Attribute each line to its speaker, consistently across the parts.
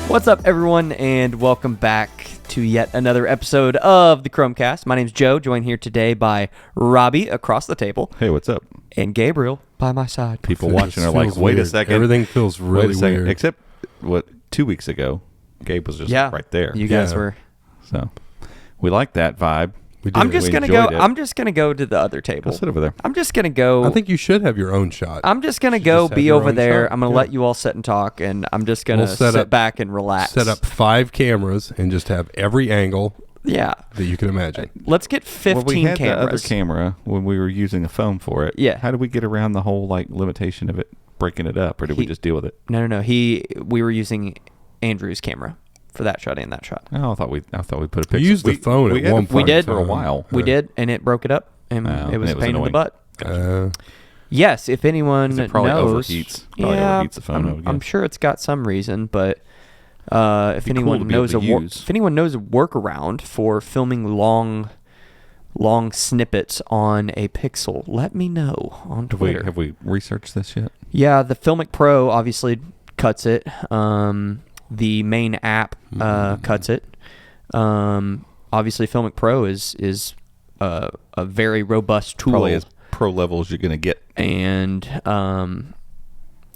Speaker 1: What's up, everyone, and welcome back to yet another episode of the Chromecast. My name's Joe, joined here today by Robbie across the table.
Speaker 2: Hey, what's up?
Speaker 1: And Gabriel by my side.
Speaker 2: People watching are like, wait a second.
Speaker 3: Everything feels really weird.
Speaker 2: Except, 2 weeks ago, Gabe was just right there.
Speaker 1: You guys were.
Speaker 2: So, we like that vibe.
Speaker 1: I'm just gonna go to the other table.
Speaker 2: Go sit over there.
Speaker 1: I'm just gonna go.
Speaker 3: I think you should have your own shot.
Speaker 1: I'm just gonna go be over there. I'm gonna let you all sit and talk, and I'm just gonna sit back and relax.
Speaker 3: Set up 5 cameras and just have every angle.
Speaker 1: Yeah.
Speaker 3: That you can imagine.
Speaker 1: Let's get 15
Speaker 2: we had
Speaker 1: cameras.
Speaker 2: The other camera when we were using a phone for it.
Speaker 1: Yeah.
Speaker 2: How did we get around the whole limitation of it breaking it up, or did we just deal with it?
Speaker 1: No. We were using Andrew's camera for that shot and that shot.
Speaker 2: Oh, I thought we put a picture.
Speaker 3: You used the phone at one point.
Speaker 1: We did
Speaker 2: for a while.
Speaker 1: We did, and it broke it up, and it was a pain in the butt.
Speaker 2: Gotcha.
Speaker 1: Yes, if anyone
Speaker 2: it probably
Speaker 1: knows,
Speaker 2: overheats. Overheats the phone.
Speaker 1: I'm sure it's got some reason, but if anyone knows a workaround for filming long snippets on a Pixel, let me know on Twitter.
Speaker 2: Have we researched this yet?
Speaker 1: Yeah, the Filmic Pro obviously cuts it. The main app cuts it. Obviously, Filmic Pro is a very robust tool.
Speaker 2: Probably as pro level as you're going to get.
Speaker 1: And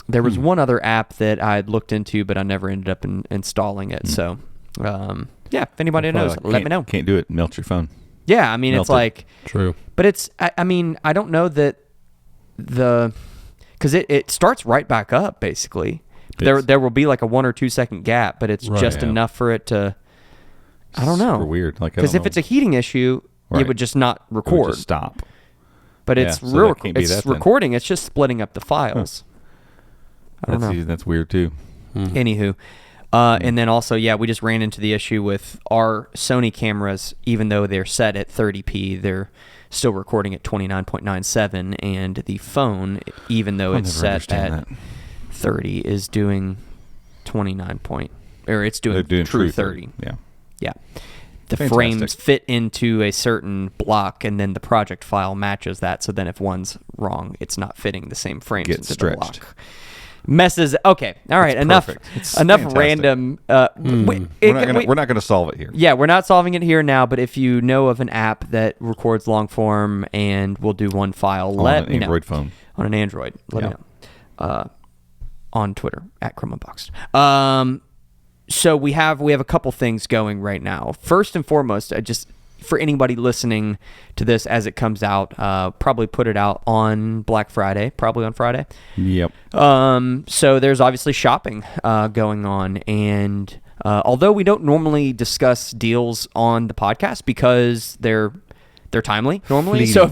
Speaker 1: there was one other app that I had looked into, but I never ended up installing it. So, if anybody knows, let me know.
Speaker 2: Can't do it. Melt your phone.
Speaker 1: Yeah, I mean, it's like...
Speaker 3: True.
Speaker 1: But it's... I mean, I don't know that because it starts right back up, basically. There will be like a 1 or 2 second gap, but it's just enough for it to... I don't know.
Speaker 2: Super weird.
Speaker 1: Because if it's a heating issue, it would just not record.
Speaker 2: It would just stop.
Speaker 1: But it's recording. It's just splitting up the files. I don't know.
Speaker 2: That's weird too.
Speaker 1: Anywho. And then also, we just ran into the issue with our Sony cameras. Even though they're set at 30p, they're still recording at 29.97. And the phone, even though it's set at 30, is doing 29 point, or it's doing true 30. Yeah. The frames fit into a certain block, and then the project file matches that. So then if one's wrong, it's not fitting the same frames into the block. Messes. Okay. All right. Enough random.
Speaker 2: We're not going to solve it here.
Speaker 1: Yeah, we're not solving it here now. But if you know of an app that records long form and will do one file, let me know.
Speaker 2: On an Android phone.
Speaker 1: On an Android. Let me know. On Twitter at ChromaBoxed. So we have a couple things going right now. First and foremost, for anybody listening to this as it comes out, probably put it out on Black Friday, probably on Friday.
Speaker 2: Yep.
Speaker 1: So there's obviously shopping going on, and although we don't normally discuss deals on the podcast because they're timely normally.
Speaker 2: Fleeting.
Speaker 1: So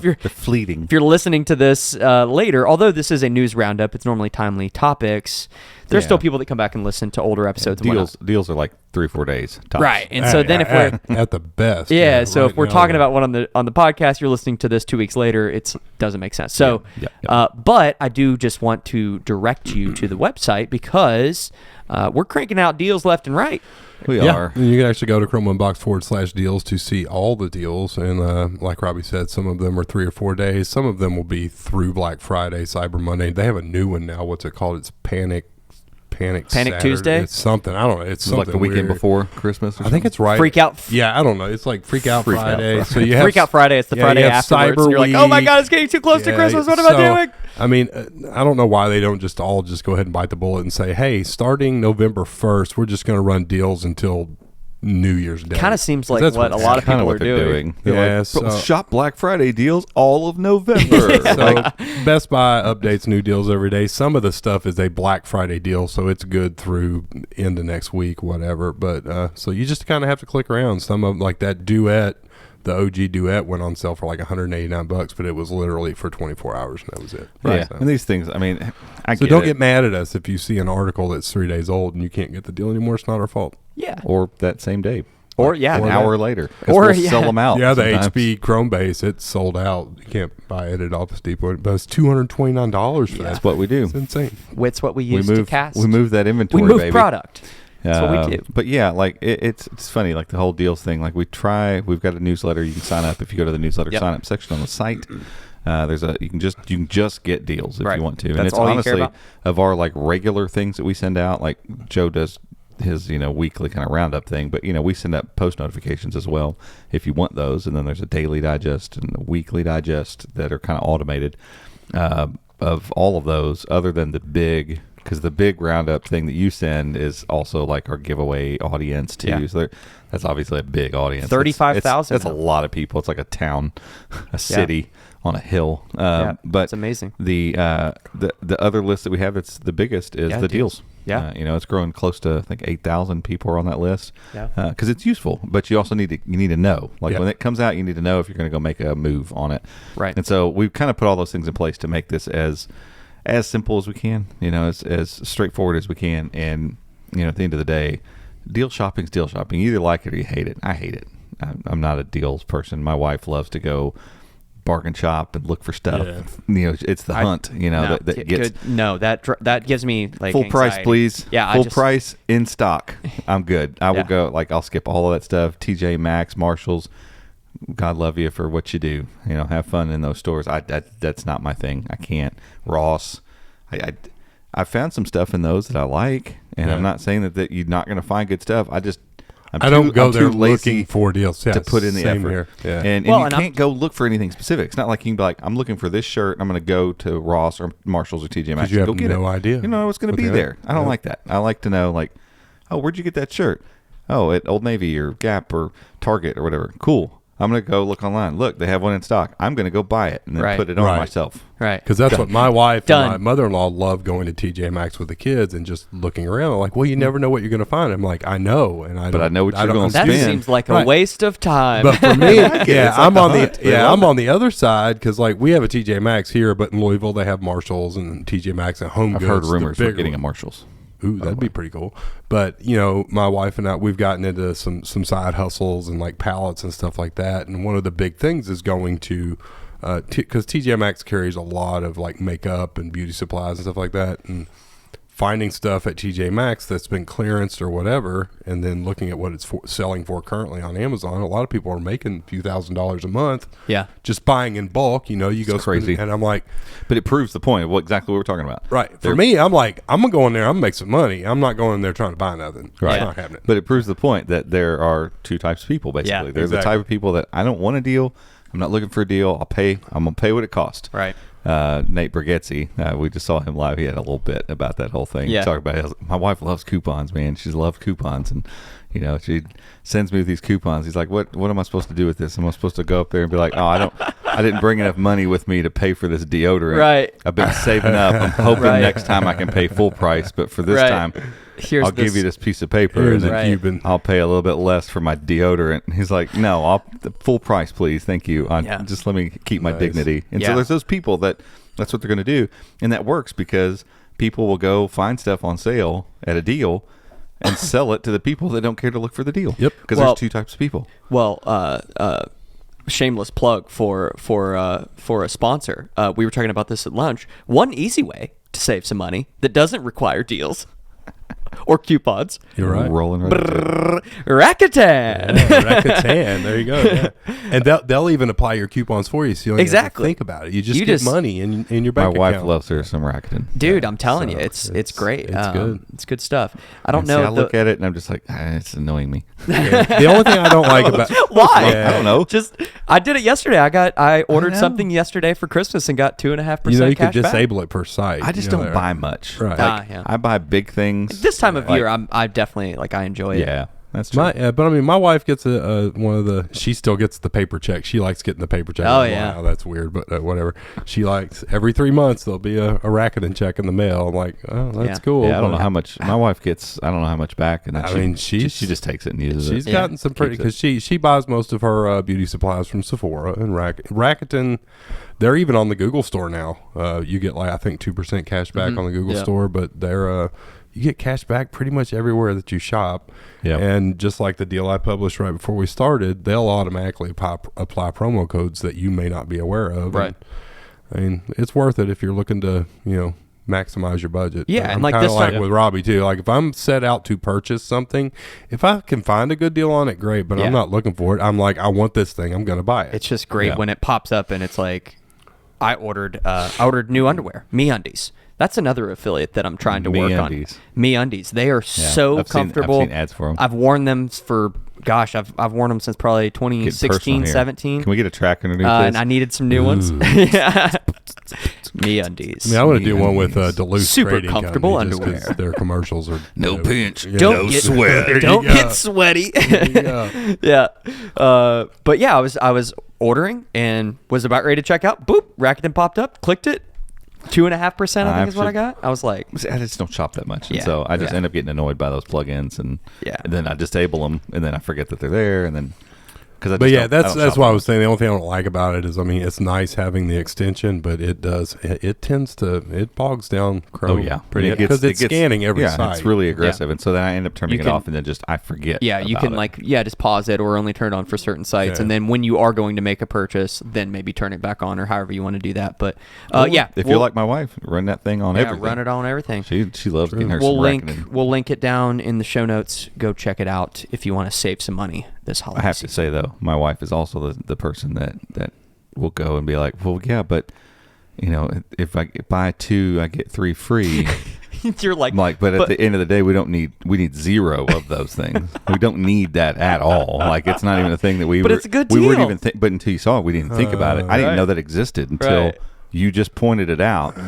Speaker 1: if you're listening to this later, although this is a news roundup, it's normally timely topics. There's still people that come back and listen to older episodes.
Speaker 2: Deals are like 3 or 4 days tops.
Speaker 1: Right, and so then if we're
Speaker 3: at the best,
Speaker 1: so if we're talking about one on the podcast, you're listening to this 2 weeks later, it doesn't make sense. So, but I do just want to direct you to the website because we're cranking out deals left and right.
Speaker 2: We are.
Speaker 3: And you can actually go to ChromeOneBox/deals to see all the deals. And like Robbie said, some of them are 3 or 4 days. Some of them will be through Black Friday, Cyber Monday. They have a new one now. What's it called? It's Panic Saturday.
Speaker 1: Tuesday?
Speaker 3: It's something. I don't know. It's something
Speaker 2: like the weekend
Speaker 3: weird.
Speaker 2: Before Christmas.
Speaker 3: I think it's right.
Speaker 1: Freak out.
Speaker 3: Yeah, I don't know. It's like Freak Out Friday. So you have
Speaker 1: Freak Out Friday. It's the Friday afterwards. And you're like, oh my God, it's getting too close to Christmas. What am I doing?
Speaker 3: I mean, I don't know why they don't just go ahead and bite the bullet and say, hey, starting November 1st, we're just going to run deals until New Year's Day.
Speaker 1: Kind of seems like what a lot of people are doing.
Speaker 3: Yeah,
Speaker 2: shop Black Friday deals all of November.
Speaker 3: So Best Buy updates new deals every day. Some of the stuff is a Black Friday deal, so it's good through into next week, whatever. But so you just kind of have to click around. Some of them, like that Duet, the OG Duet, went on sale for like $189, but it was literally for 24 hours, and that was it.
Speaker 2: Right. Yeah. So. And these things, I mean,
Speaker 3: don't get mad at us if you see an article that's 3 days old and you can't get the deal anymore. It's not our fault.
Speaker 1: Yeah.
Speaker 2: Or that same day.
Speaker 1: Or
Speaker 2: an hour later. Or we'll sell them out.
Speaker 3: Yeah, sometimes. The HP Chromebase, it's sold out. You can't buy it at Office Depot, but it's $229 for that.
Speaker 2: That's what we do.
Speaker 3: It's insane.
Speaker 1: It's what we use to cast.
Speaker 2: We move that inventory,
Speaker 1: We move
Speaker 2: baby.
Speaker 1: Product. That's what we do.
Speaker 2: But yeah, like it's funny, like the whole deals thing. Like we've got a newsletter. You can sign up if you go to the newsletter sign up section on the site. You can just get deals if you want to. And it's
Speaker 1: all
Speaker 2: honestly of our like regular things that we send out. Like Joe does his weekly kind of roundup thing. But we send out post notifications as well if you want those. And then there's a daily digest and a weekly digest that are kind of automated of all of those, other than the big. Because the big roundup thing that you send is also like our giveaway audience too. Yeah. So that's obviously a big audience.
Speaker 1: 35,000.
Speaker 2: That's a lot of people. It's like a town, a city on a hill. But
Speaker 1: it's amazing.
Speaker 2: The other list that we have that's the biggest is the deals.
Speaker 1: Yeah.
Speaker 2: It's growing close to, I think, 8,000 people are on that list.
Speaker 1: Yeah.
Speaker 2: Because it's useful, but you also need to know. Like when it comes out, you need to know if you're going to go make a move on it.
Speaker 1: Right.
Speaker 2: And so we've kind of put all those things in place to make this as simple as we can, as straightforward as we can. And, at the end of the day, deal shopping is deal shopping. You either like it or you hate it. I hate it. I'm not a deals person. My wife loves to go bargain shop and look for stuff. Yeah. It's the hunt, that gets.
Speaker 1: That gives me like
Speaker 2: full
Speaker 1: anxiety.
Speaker 2: Price, please.
Speaker 1: Yeah.
Speaker 2: Full price in stock. I'm good. I will go, I'll skip all of that stuff. TJ Maxx, Marshalls. God love you for what you do. Have fun in those stores. That's not my thing. I can't. Ross, I found some stuff in those that I like, and I'm not saying that you're not going to find good stuff. I don't
Speaker 3: go there looking for deals
Speaker 2: to put in the effort.
Speaker 3: Here. Yeah.
Speaker 2: And you can't go look for anything specific. It's not like you can be like, I'm looking for this shirt. I'm going to go to Ross or Marshalls or TJ Maxx.
Speaker 3: You have
Speaker 2: get
Speaker 3: no
Speaker 2: it.
Speaker 3: idea.
Speaker 2: You know what's going to be there. I don't like that. I like to know, like, oh, where'd you get that shirt? Oh, at Old Navy or Gap or Target or whatever. Cool. I'm going to go look online. Look, they have one in stock. I'm going to go buy it and then put it on myself.
Speaker 1: Right.
Speaker 3: Because that's what my wife and my mother-in-law love, going to TJ Maxx with the kids and just looking around. They're like, well, you never know what you're going to find. I'm like, I know. But
Speaker 2: I know what you're going to spend.
Speaker 1: That seems like a waste of time.
Speaker 3: But for me, I'm on the other side, because like we have a TJ Maxx here, but in Louisville they have Marshalls and TJ Maxx and Home Goods.
Speaker 2: I've heard rumors of getting a Marshalls.
Speaker 3: Ooh, that'd be pretty cool. But, my wife and I, we've gotten into some side hustles and like pallets and stuff like that. And one of the big things is going to, because TJ Maxx carries a lot of like makeup and beauty supplies and stuff like that. And finding stuff at TJ Maxx that's been clearanced or whatever, and then looking at what it's selling for currently on Amazon. A lot of people are making a few $1,000s a month.
Speaker 1: Yeah.
Speaker 3: Just buying in bulk, you go
Speaker 2: crazy.
Speaker 3: And I'm like,
Speaker 2: but it proves the point of exactly what we're talking about.
Speaker 3: Right. For me, I'm like, I'm going to go in there, I'm going to make some money. I'm not going in there trying to buy nothing.
Speaker 2: Right.
Speaker 3: It's not happening.
Speaker 2: But it proves the point that there are two types of people, basically.
Speaker 1: Yeah,
Speaker 2: There's the type of people that I don't want a deal. I'm not looking for a deal. I'm going to pay what it costs.
Speaker 1: Right.
Speaker 2: Nate Brigetzi, we just saw him live. He had a little bit about that whole thing.
Speaker 1: Yeah.
Speaker 2: He talked about it. My wife loves coupons, man. She loves coupons, and she sends me these coupons. He's like, "What am I supposed to do with this? Am I supposed to go up there and be like, oh, I didn't bring enough money with me to pay for this deodorant.
Speaker 1: Right.
Speaker 2: I've been saving up. I'm hoping next time I can pay full price, but for this time, I'll give you this piece of paper, and then I'll pay a little bit less for my deodorant." And he's like, "No, full price, please. Thank you. Just let me keep my dignity." And so there's those people that's what they're going to do, and that works because people will go find stuff on sale at a deal and sell it to the people that don't care to look for the deal.
Speaker 3: Yep.
Speaker 2: Because there's two types of people.
Speaker 1: Well, shameless plug for a sponsor. We were talking about this at lunch. One easy way to save some money that doesn't require deals or coupons.
Speaker 3: You're right.
Speaker 2: Rolling right
Speaker 1: Rakuten.
Speaker 3: Rakuten. There you go. Yeah. And they'll even apply your coupons for you, so you don't even have to think about it. You just get money in your bank account.
Speaker 2: My wife loves her some Rakuten.
Speaker 1: Dude, I'm telling you, it's great.
Speaker 3: It's good.
Speaker 1: It's good stuff. I don't know.
Speaker 2: I look at it and I'm just like, it's annoying me.
Speaker 3: The only thing I don't like about
Speaker 1: why?
Speaker 2: I don't know.
Speaker 1: I did it yesterday. I ordered something yesterday for Christmas and got 2.5%
Speaker 3: you
Speaker 1: cash
Speaker 3: could
Speaker 1: back.
Speaker 3: disable it per site.
Speaker 2: I just don't buy much.
Speaker 3: Right.
Speaker 2: I buy big things.
Speaker 1: This time of year, I definitely I enjoy it.
Speaker 2: Yeah, that's true.
Speaker 3: But I mean, my wife gets one of the. She still gets the paper check. She likes getting the paper check.
Speaker 1: Oh yeah,
Speaker 3: wow, that's weird, but whatever. She likes every 3 months there'll be a Rakuten check in the mail. I'm like, oh, that's cool.
Speaker 2: Yeah, I don't know how much my wife gets. I don't know how much back, and then she just takes it and uses it.
Speaker 3: She's gotten some pretty because she buys most of her beauty supplies from Sephora and Rakuten. They're even on the Google store now. You get I think 2% cash back on the Google store, but they're you get cash back pretty much everywhere that you shop. Yeah. And just like the deal I published right before we started, they'll automatically apply promo codes that you may not be aware of.
Speaker 1: Right.
Speaker 3: And, I mean, it's worth it if you're looking to, maximize your budget.
Speaker 1: Yeah,
Speaker 3: and like this time with Robbie too. Like if I'm set out to purchase something, if I can find a good deal on it, great. But I'm not looking for it. I'm like, I want this thing. I'm going to buy it.
Speaker 1: It's just great when it pops up and it's like, I ordered new underwear, MeUndies. That's another affiliate that I'm trying to work on. MeUndies. They are so comfortable.
Speaker 2: I've seen ads for them.
Speaker 1: I've worn them for, gosh, I've worn them since probably 2016, 17.
Speaker 2: Can we get a track underneath this?
Speaker 1: And I needed some new ones. Yeah. MeUndies.
Speaker 3: I mean, I want to do one with Duluth
Speaker 1: super
Speaker 3: Trading
Speaker 1: comfortable
Speaker 3: Company
Speaker 1: underwear.
Speaker 3: Their commercials are
Speaker 2: no pinch,
Speaker 1: don't get sweat. Don't get sweaty. Yeah. But yeah, I was ordering and was about ready to check out. Boop, Rakuten popped up. Clicked it. 2.5%, I think is what I got. I was like,
Speaker 2: I just don't shop that much, and so I just end up getting annoyed by those plugins, and then I disable them, and then I forget that they're there, and then. That's why I was saying the only thing I don't like about it is, I mean, it's nice having the extension, but it bogs down Chrome pretty because it's scanning every site. It's really aggressive, and so then I end up turning it off, and then I forget.
Speaker 1: Yeah, you can just pause it or only turn it on for certain sites, and then when you are going to make a purchase, then maybe turn it back on or however you want to do that. But
Speaker 2: if you're like my wife, run that thing on everything.
Speaker 1: Run it on everything.
Speaker 2: She loves getting her.
Speaker 1: We'll link it down in the show notes. Go check it out if you want to save some money this holiday.
Speaker 2: I have to say though, my wife is also the person that will go and be like, well, yeah, but if I buy 2, I get 3 free.
Speaker 1: You're like,
Speaker 2: but at the end of the day, we need 0 of those things. We don't need that at all. Like, it's not even a thing that we.
Speaker 1: But it's a good deal.
Speaker 2: We weren't even. But until you saw it, we didn't think about it. I didn't know that existed until you just pointed it out.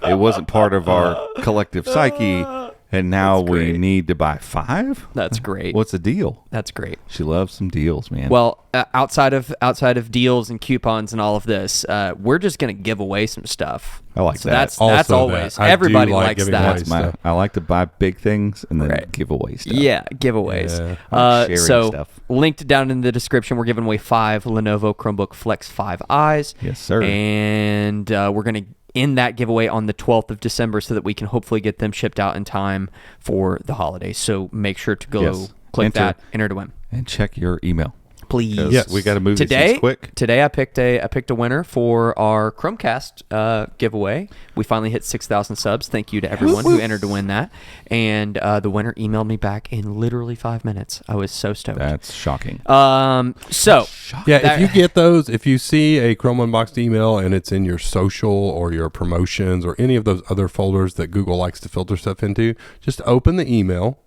Speaker 2: It wasn't part of our collective psyche. And now we need to buy 5?
Speaker 1: That's great.
Speaker 2: What's the deal?
Speaker 1: That's great.
Speaker 2: She loves some deals, man.
Speaker 1: Well, outside of deals and coupons and all of this, we're just going to give away some stuff.
Speaker 2: I like that.
Speaker 1: That's always. Everybody likes that.
Speaker 2: I like to buy big things and then give away stuff.
Speaker 1: Yeah, giveaways.
Speaker 2: Sharing stuff.
Speaker 1: Linked down in the description, we're giving away 5 Lenovo Chromebook Flex 5Is.
Speaker 2: Yes, sir.
Speaker 1: And we're going to end that giveaway on the 12th of December so that we can hopefully get them shipped out in time for the holidays. So make sure to go click enter to win.
Speaker 2: And check your email.
Speaker 1: Please.
Speaker 2: Yes, we got to move these things quick.
Speaker 1: Today I picked a winner for our Chromecast giveaway. We finally hit 6,000 subs. Thank you to everyone who entered to win that. And the winner emailed me back in literally 5 minutes. I was so stoked.
Speaker 2: That's shocking.
Speaker 3: If you get those, if you see a Chrome Unboxed email and it's in your social or your promotions or any of those other folders that Google likes to filter stuff into, just open the email,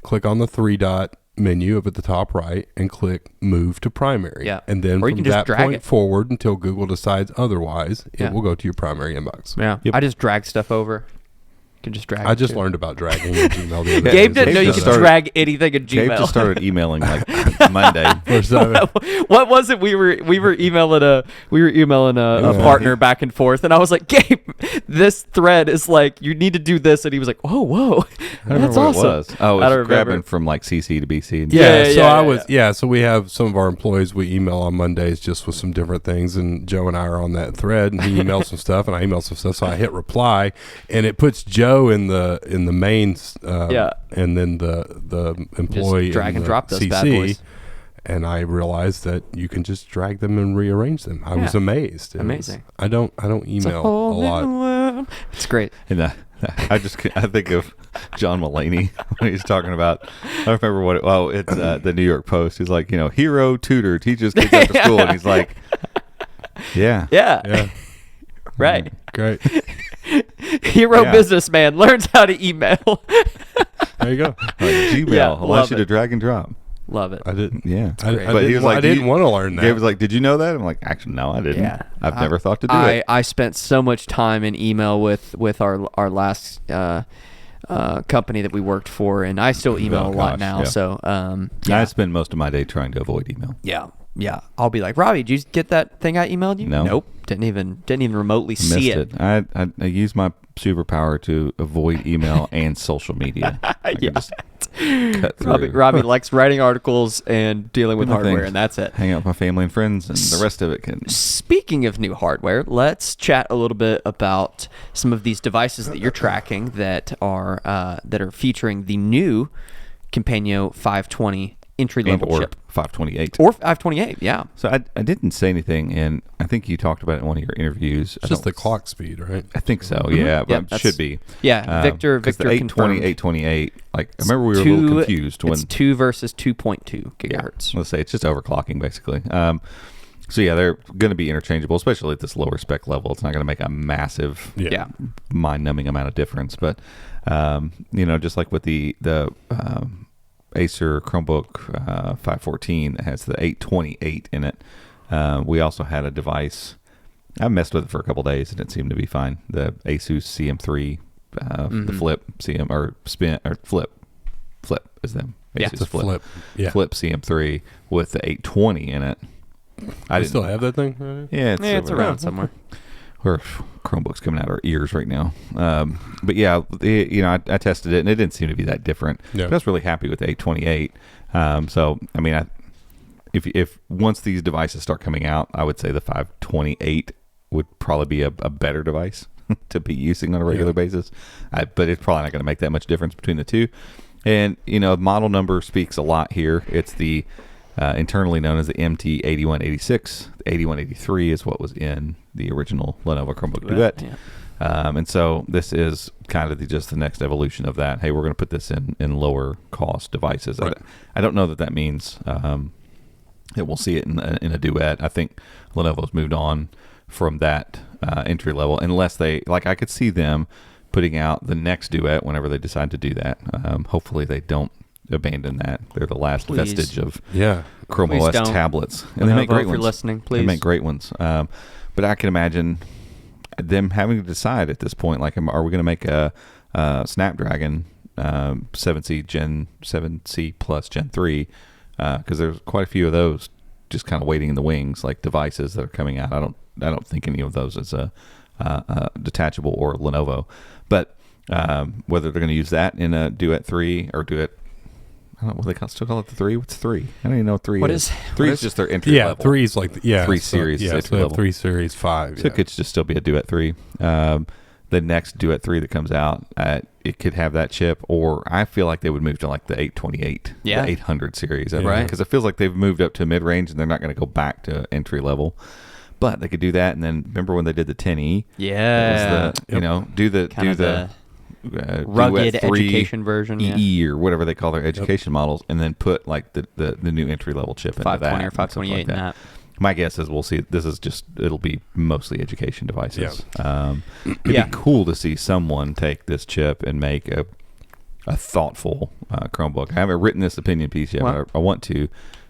Speaker 3: click on the 3-dot menu up at the top right and click move to primary.
Speaker 1: Yeah.
Speaker 3: And then from that point forward until Google decides otherwise, it will go to your primary inbox.
Speaker 1: Yeah. Yep. I just drag stuff over. You can just drag
Speaker 3: I just learned about dragging in Gmail the other day.
Speaker 1: Gabe didn't know you could drag anything in Gmail.
Speaker 2: Gabe just started emailing like Monday.
Speaker 1: What was it? We were emailing a partner back and forth, and I was like, Gabe, this thread is like, you need to do this, and he was like, whoa, that's awesome.
Speaker 2: It was. Oh, it was grabbing from like CC to BC.
Speaker 3: So we have some of our employees we email on Mondays just with some different things, and Joe and I are on that thread, and he emails some stuff, and I email some stuff, so I hit reply, and it puts Joe in the mains, and then the employee
Speaker 1: just drag and drop those
Speaker 3: CC,
Speaker 1: bad boys.
Speaker 3: And I realized that you can just drag them and rearrange them. I was amazed.
Speaker 1: Amazing.
Speaker 3: I don't email a lot.
Speaker 1: It's great.
Speaker 2: And I think of John Mulaney when he's talking about, I don't remember what it's the New York Post. He's like, hero tutor teaches kids after school, and he's like, yeah.
Speaker 1: Right.
Speaker 3: Great.
Speaker 1: Hero businessman learns how to email.
Speaker 3: There you go.
Speaker 2: Gmail allows you to drag and drop.
Speaker 1: Love it.
Speaker 2: I didn't. Yeah.
Speaker 3: But he was like, I didn't want to learn that.
Speaker 2: He was like, did you know that? I'm like, actually, no, I didn't.
Speaker 1: Yeah.
Speaker 2: I've never thought to do it.
Speaker 1: I spent so much time in email with our last company that we worked for, and I still email a lot now. Yeah. So
Speaker 2: I spend most of my day trying to avoid email.
Speaker 1: Yeah. I'll be like, Robbie, did you get that thing I emailed you?
Speaker 2: No.
Speaker 1: Nope. Didn't even remotely see it.
Speaker 2: I use my superpower to avoid email and social media. Just cut through.
Speaker 1: Robbie likes writing articles and dealing with hardware, and that's it.
Speaker 2: Hang out with my family and friends, and the rest of it can.
Speaker 1: Speaking of new hardware, let's chat a little bit about some of these devices that you're tracking that are featuring the new Kompanio 520 entry-level chip.
Speaker 2: 528.
Speaker 1: Or 528, yeah.
Speaker 2: So I didn't say anything, and I think you talked about it in one of your interviews.
Speaker 3: It's just the clock speed, right?
Speaker 2: I think so, yeah. But it should be.
Speaker 1: Yeah, Victor
Speaker 2: the 820, 828, like, I remember we were a little confused.
Speaker 1: It's 2 versus 2.2 gigahertz.
Speaker 2: Yeah, let's say it's just overclocking, basically. So yeah, they're going to be interchangeable, especially at this lower spec level. It's not going to make a massive, mind-numbing amount of difference. But just like with the Acer Chromebook 514 that has the 828 in it, we also had a device. I messed with it for a couple days and it seemed to be fine. The Asus CM3, the Flip CM or Spin or Flip is them. Asus
Speaker 3: Flip. Yeah.
Speaker 2: Flip CM3 with the 820 in it.
Speaker 3: I still have that thing. Right?
Speaker 1: Yeah, it's around somewhere.
Speaker 2: Or Chromebooks coming out of our ears right now. But yeah, I tested it and it didn't seem to be that different. Yeah. But I was really happy with the 828. So I mean, if once these devices start coming out, I would say the 528 would probably be a better device to be using on a regular basis. But it's probably not going to make that much difference between the two. And model number speaks a lot here. It's the internally known as the MT8186. The 8183 is what was in the original Lenovo Chromebook Duet. Yeah. And so this is kind of just the next evolution of that. Hey, we're going to put this in lower cost devices. Right. I don't know that means that we'll see it in a Duet. I think Lenovo's moved on from that entry level, unless they, I could see them putting out the next Duet whenever they decide to do that. Hopefully they don't abandon that. They're the last vestige of Chrome OS tablets, and they make great ones. If you're listening, please. They make great ones. But I can imagine them having to decide at this point, are we going to make a Snapdragon 7C Gen 7C Plus Gen 3? Because there's quite a few of those just kind of waiting in the wings, like devices that are coming out. I don't think any of those is a detachable or Lenovo, but whether they're going to use that in a Duet 3 or Duet. I don't know what they still call it the 3. What's 3? I don't even know what 3 is. 3 is just their entry level.
Speaker 3: 3 is like
Speaker 2: 3 series.
Speaker 3: Yeah,
Speaker 2: entry level.
Speaker 3: 3 series 5.
Speaker 2: So it could just still be a Duet 3. The next Duet 3 that comes out, it could have that chip, or I feel like they would move to the 828, the 800 series, right? Because it feels like they've moved up to mid range and they're not going to go back to entry level. But they could do that, and then remember when they did the 10e?
Speaker 1: Yeah,
Speaker 2: do the
Speaker 1: rugged education version,
Speaker 2: EE or whatever they call their education models, and then put the new entry level chip into that
Speaker 1: 520 or 528 in that.
Speaker 2: My guess is we'll see. It'll be mostly education devices. It'd be cool to see someone take this chip and make a thoughtful Chromebook. I haven't written this opinion piece yet. But I want to.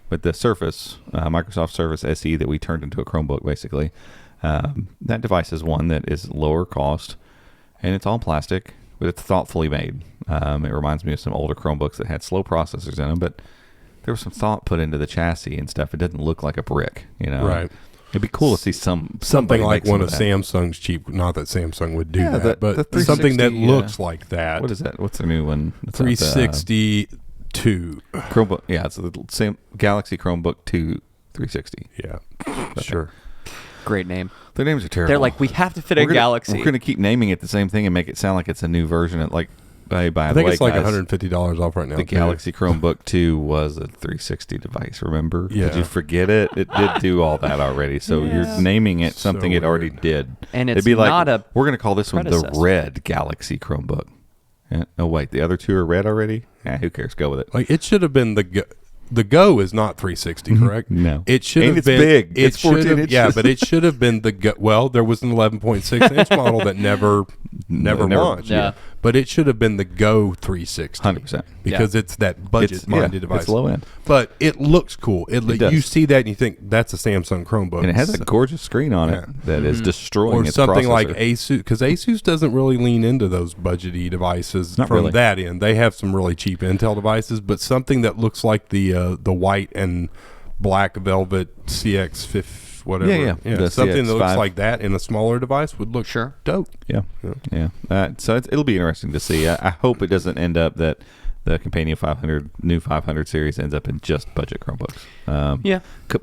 Speaker 2: But the Surface, Microsoft Surface SE that we turned into a Chromebook, basically, that device is one that is lower cost, and it's all plastic, but it's thoughtfully made. It reminds me of some older Chromebooks that had slow processors in them, but there was some thought put into the chassis and stuff. It doesn't look like a brick, Right. It'd be cool to see something
Speaker 3: like one of Samsung's cheap. Not that Samsung would do that, but something that looks like that.
Speaker 2: What is that? What's the new one?
Speaker 3: 362
Speaker 2: Chromebook. Yeah, it's the same Galaxy Chromebook 2 360.
Speaker 3: Yeah, sure.
Speaker 1: Great name.
Speaker 2: Their names are terrible.
Speaker 1: They're like, we have to fit a Galaxy.
Speaker 2: We're going to keep naming it the same thing and make it sound like it's a new version of
Speaker 3: I think it's like $150 off right now.
Speaker 2: The Galaxy Chromebook 2 was a 360 device, remember? Yeah. Did you forget it? It did do all that already. So you're naming it something it already did.
Speaker 1: And it's not
Speaker 2: we're going to call this one the Red Galaxy Chromebook. Oh, wait. The other two are red already? Who cares? Go with it.
Speaker 3: It should have been the Go is not 360, correct?
Speaker 2: No.
Speaker 3: It should have been.
Speaker 2: Big. It's 14 inches.
Speaker 3: Yeah, but it should have been the Go. Well, there was an 11.6 inch model that never launched.
Speaker 1: Yeah.
Speaker 3: But it should have been the Go 360.
Speaker 2: 100%.
Speaker 3: Because it's that budget-minded device.
Speaker 2: It's low end.
Speaker 3: But it looks cool. It does. You see that and you think, that's a Samsung Chromebook.
Speaker 2: And it has a gorgeous screen on it that is destroying its processor. Or something
Speaker 3: like Asus. Because Asus doesn't really lean into those budget-y devices from that end. They have some really cheap Intel devices, but something that looks like the white and black velvet CX50. Whatever. Yeah. Something that looks like that in a smaller device would look dope.
Speaker 2: Yeah. So it'll be interesting to see. I hope it doesn't end up that the Kompanio 500 new 500 series ends up in just budget Chromebooks.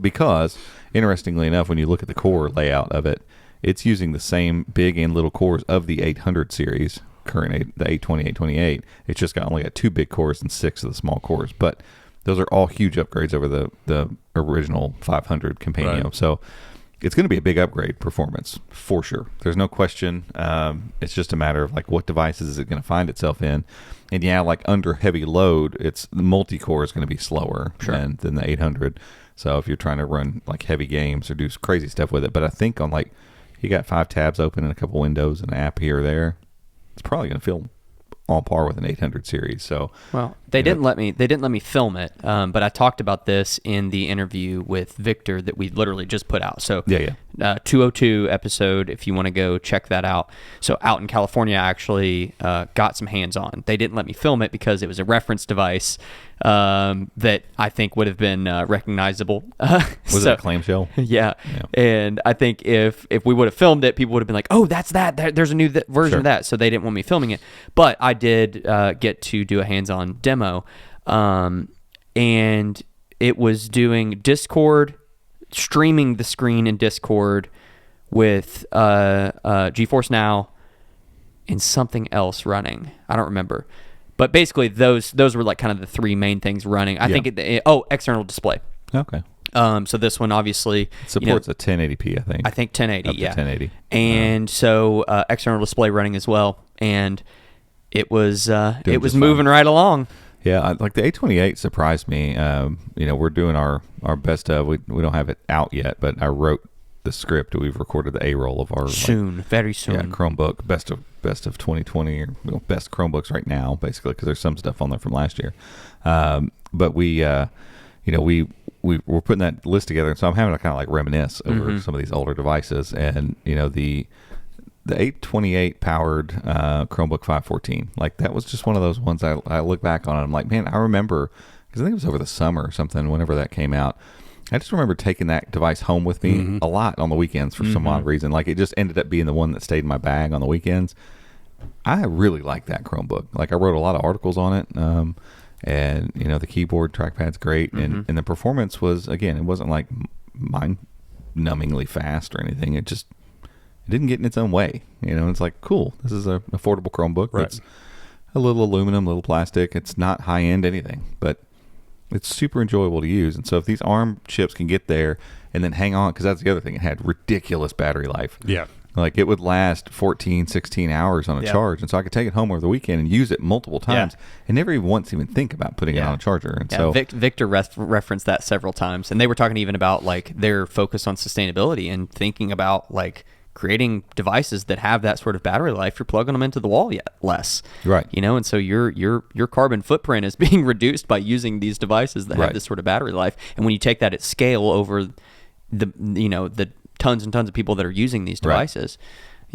Speaker 2: Because interestingly enough, when you look at the core layout of it, it's using the same big and little cores of the 800 series, the 820, 828. It's just only got 2 big cores and 6 of the small cores, but those are all huge upgrades over the original 500 Kompanio. Right. So it's going to be a big upgrade performance for sure. There's no question. It's just a matter of what devices is it going to find itself in. And yeah, like under heavy load, the multi-core is going to be slower than the 800. So if you're trying to run like heavy games or do crazy stuff with it, but I think on like you got 5 tabs open and a couple windows and an app here or there, it's probably going to feel on par with an 800 series. So
Speaker 1: they didn't let me film it, but I talked about this in the interview with Victor that we literally just put out. So 202 episode, if you want to go check that out. So out in California, I actually got some hands on. They didn't let me film it because it was a reference device that I think would have been recognizable.
Speaker 2: Was it a clamshell?
Speaker 1: Yeah. And I think if we would have filmed it, people would have been like, oh, that's that. There's a new version of that. So they didn't want me filming it. But I did get to do a hands-on demo. And it was doing Discord, streaming the screen in Discord with GeForce Now and something else running. I don't remember. But basically, those were like kind of the 3 main things running. I think external display.
Speaker 2: Okay.
Speaker 1: So this one obviously
Speaker 2: it supports a 1080p. I think
Speaker 1: 1080.
Speaker 2: Up to 1080.
Speaker 1: And so external display running as well, and it was moving right along.
Speaker 2: Yeah, like the A28 surprised me. We're doing our best of. We don't have it out yet, but I wrote the script. We've recorded the A-roll of our
Speaker 1: very soon.
Speaker 2: Yeah, Chromebook best of 2020 or best Chromebooks right now, basically, because there's some stuff on there from last year. But we we're putting that list together, and so I'm having to kind of like reminisce over some of these older devices, and the 828 powered Chromebook 514, like that was just one of those ones I look back on and I'm like, man, I remember, because I think it was over the summer or something, whenever that came out. I just remember taking that device home with me a lot on the weekends for some odd reason. Like it just ended up being the one that stayed in my bag on the weekends. I really like that Chromebook. Like I wrote a lot of articles on it. And the keyboard trackpad's great. And the performance was, again, it wasn't like mind-numbingly fast or anything. It didn't get in its own way. It's like, cool, this is an affordable Chromebook.
Speaker 3: Right.
Speaker 2: It's a little aluminum, a little plastic. It's not high-end anything, but it's super enjoyable to use. And so if these ARM chips can get there and then hang on, because that's the other thing, it had ridiculous battery life.
Speaker 3: Yeah.
Speaker 2: Like it would last 14, 16 hours on a charge. And so I could take it home over the weekend and use it multiple times and never even once even think about putting it on a charger. And so
Speaker 1: Victor referenced that several times. And they were talking even about like their focus on sustainability and thinking about like creating devices that have that sort of battery life. You're plugging them into the wall less.
Speaker 2: Right.
Speaker 1: And so your carbon footprint is being reduced by using these devices that have this sort of battery life. And when you take that at scale over the tons and tons of people that are using these devices,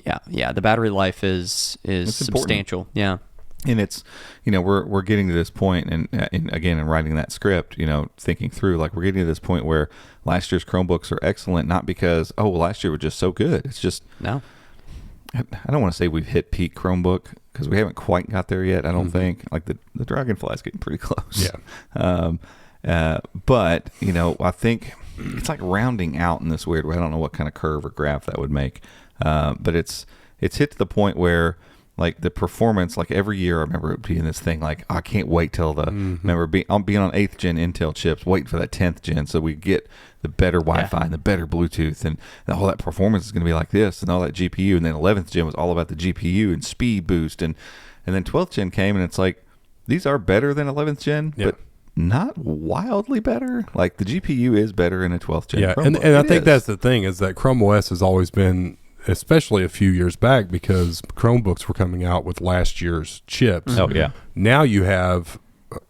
Speaker 1: the battery life is substantial. Yeah.
Speaker 2: And it's, we're getting to this point, and again, in writing that script, thinking through, like we're getting to this point where last year's Chromebooks are excellent, not because, last year was just so good. It's just,
Speaker 1: no.
Speaker 2: I don't want to say we've hit peak Chromebook because we haven't quite got there yet. I don't think. Like the Dragonfly's getting pretty close.
Speaker 3: Yeah.
Speaker 2: But, I think it's like rounding out in this weird way. I don't know what kind of curve or graph that would make. But it's hit to the point where, like the performance, like every year I remember it being this thing like, I can't wait till remember being on 8th gen Intel chips, waiting for that 10th gen so we get the better Wi-Fi and the better Bluetooth and all that performance is going to be like this and all that GPU. And then 11th gen was all about the GPU and speed boost. And then 12th gen came and it's like, these are better than 11th gen, but not wildly better. Like the GPU is better in a 12th gen.
Speaker 3: Yeah, and I think that's the thing is that Chrome OS has always been, especially a few years back, because Chromebooks were coming out with last year's chips.
Speaker 2: Oh yeah.
Speaker 3: Now you have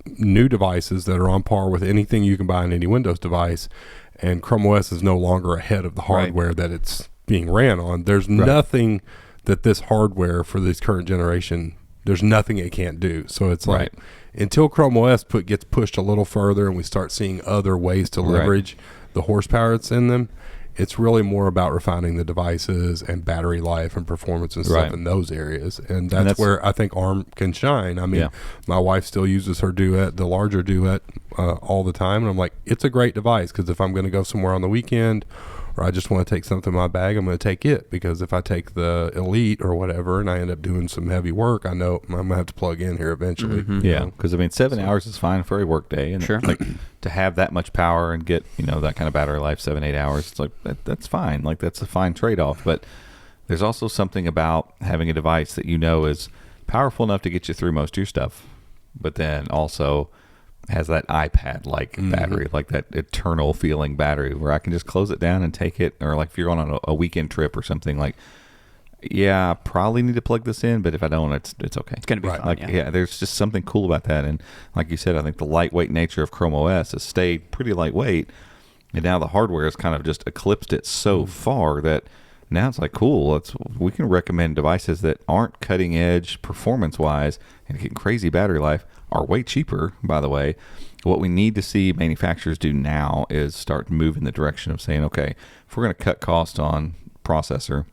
Speaker 3: new devices that are on par with anything you can buy on any Windows device, and Chrome OS is no longer ahead of the hardware that it's being ran on. There's nothing that this hardware for this current generation, there's nothing it can't do. So it's like until Chrome OS gets pushed a little further and we start seeing other ways to leverage the horsepower that's in them, it's really more about refining the devices and battery life and performance and stuff in those areas. And that's where I think ARM can shine. I mean, my wife still uses her Duet, the larger Duet, all the time. And I'm like, it's a great device because if I'm going to go somewhere on the weekend or I just want to take something in my bag, I'm going to take it. Because if I take the Elite or whatever and I end up doing some heavy work, I know I'm going to have to plug in here eventually.
Speaker 2: Yeah, because 7 hours is fine for a work day. And like to have that much power and get, that kind of battery life, 7-8 hours, it's like, that's fine. Like that's a fine trade-off. But there's also something about having a device that is powerful enough to get you through most of your stuff. but then also has that iPad like battery, like that eternal feeling battery where I can just close it down and take it. Or like if you're on a weekend trip or something, like, yeah, I probably need to plug this in, but if I don't, it's okay.
Speaker 1: It's going to be fine.
Speaker 2: Like, yeah, there's just something cool about that. And like you said, I think the lightweight nature of Chrome OS has stayed pretty lightweight. And now the hardware has kind of just eclipsed it so far that now it's like, cool, we can recommend devices that aren't cutting edge performance wise and getting crazy battery life, are way cheaper, by the way. What we need to see manufacturers do now is start moving the direction of saying, okay, if we're going to cut cost on processor,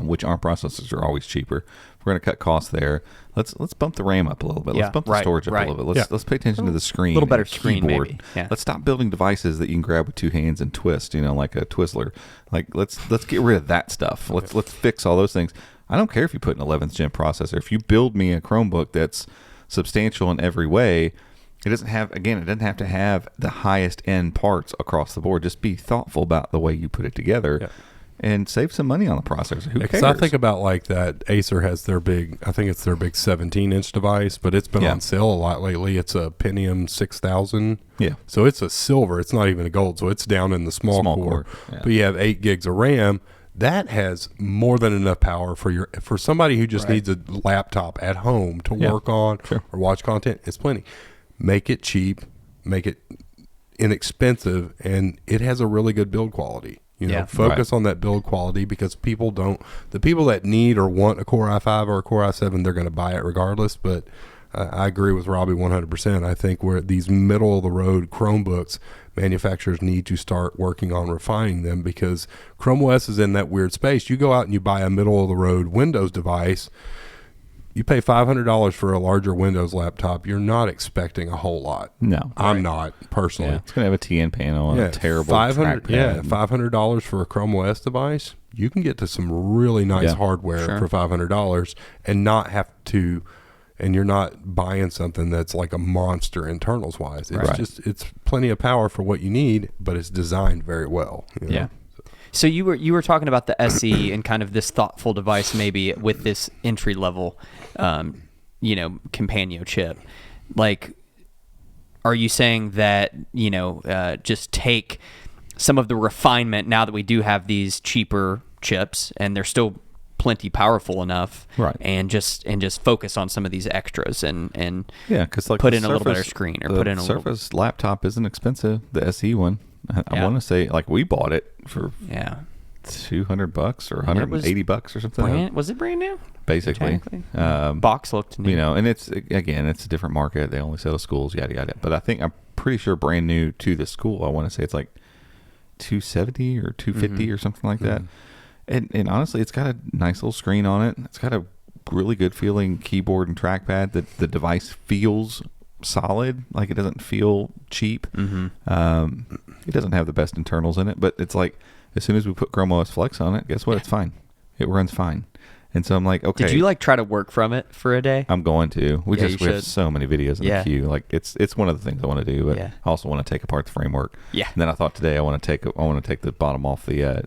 Speaker 2: which ARM processors are always cheaper, if we're going to cut costs there, let's bump the RAM up a little bit. Let's bump the storage up a little bit. Let's pay attention to the screen.
Speaker 1: A little better screen, maybe. Yeah.
Speaker 2: Let's stop building devices that you can grab with two hands and twist, like a Twizzler. Like let's get rid of that stuff. Let's fix all those things. I don't care if you put an 11th gen processor. If you build me a Chromebook that's substantial in every way, it doesn't have to have the highest end parts across the board. Just be thoughtful about the way you put it together. Yeah. And save some money on the processor. Who cares?
Speaker 3: I think about like that Acer has their big 17-inch device, but it's been on sale a lot lately. It's a Pentium 6000.
Speaker 2: Yeah.
Speaker 3: So it's a silver. It's not even a gold. So it's down in the small core. Yeah. But you have 8 gigs of RAM. That has more than enough power for somebody who just needs a laptop at home to work on or watch content. It's plenty. Make it cheap, make it inexpensive, and it has a really good build quality. Focus on that build quality, because the people that need or want a Core i5 or a Core i7, they're going to buy it regardless. But I agree with Robbie 100%. I think where these middle of the road Chromebooks, manufacturers need to start working on refining them, because Chrome OS is in that weird space. You go out and you buy a middle of the road Windows device, you pay $500 for a larger Windows laptop. You're not expecting a whole lot.
Speaker 2: No,
Speaker 3: I'm not personally.
Speaker 2: Yeah, it's going to have a TN panel and a terrible trackpad.
Speaker 3: Yeah, $500 for a Chrome OS device. You can get to some really nice hardware for $500 and not have to. And you're not buying something that's like a monster internals wise. It's it's plenty of power for what you need, but it's designed very well.
Speaker 1: Yeah. So you were talking about the SE and kind of this thoughtful device, maybe with this entry level, Kompanio chip. Like, are you saying that just take some of the refinement now that we do have these cheaper chips and they're still plenty powerful enough, and just focus on some of these extras and
Speaker 2: because like
Speaker 1: put in a little better screen or put in a
Speaker 2: Surface laptop isn't expensive. The SE one. I want to say, like, we bought it for $200 or $180 or something.
Speaker 1: Was it brand new?
Speaker 2: Basically,
Speaker 1: box looked new.
Speaker 2: And it's a different market. They only sell to schools, yada yada. But I'm pretty sure brand new to the school. I want to say it's like $270 or $250 or something like that. And honestly, it's got a nice little screen on it. It's got a really good feeling keyboard and trackpad. That the device feels solid, like it doesn't feel cheap. It doesn't have the best internals in it, but it's like as soon as we put Chrome OS Flex on it, guess what? It's fine. It runs fine. And so I'm like, okay.
Speaker 1: Did you like try to work from it for a day?
Speaker 2: I'm going to. We have so many videos in the queue. Like it's one of the things I want to do, but I also want to take apart the framework.
Speaker 1: Yeah.
Speaker 2: And then I thought today I want to take the bottom off the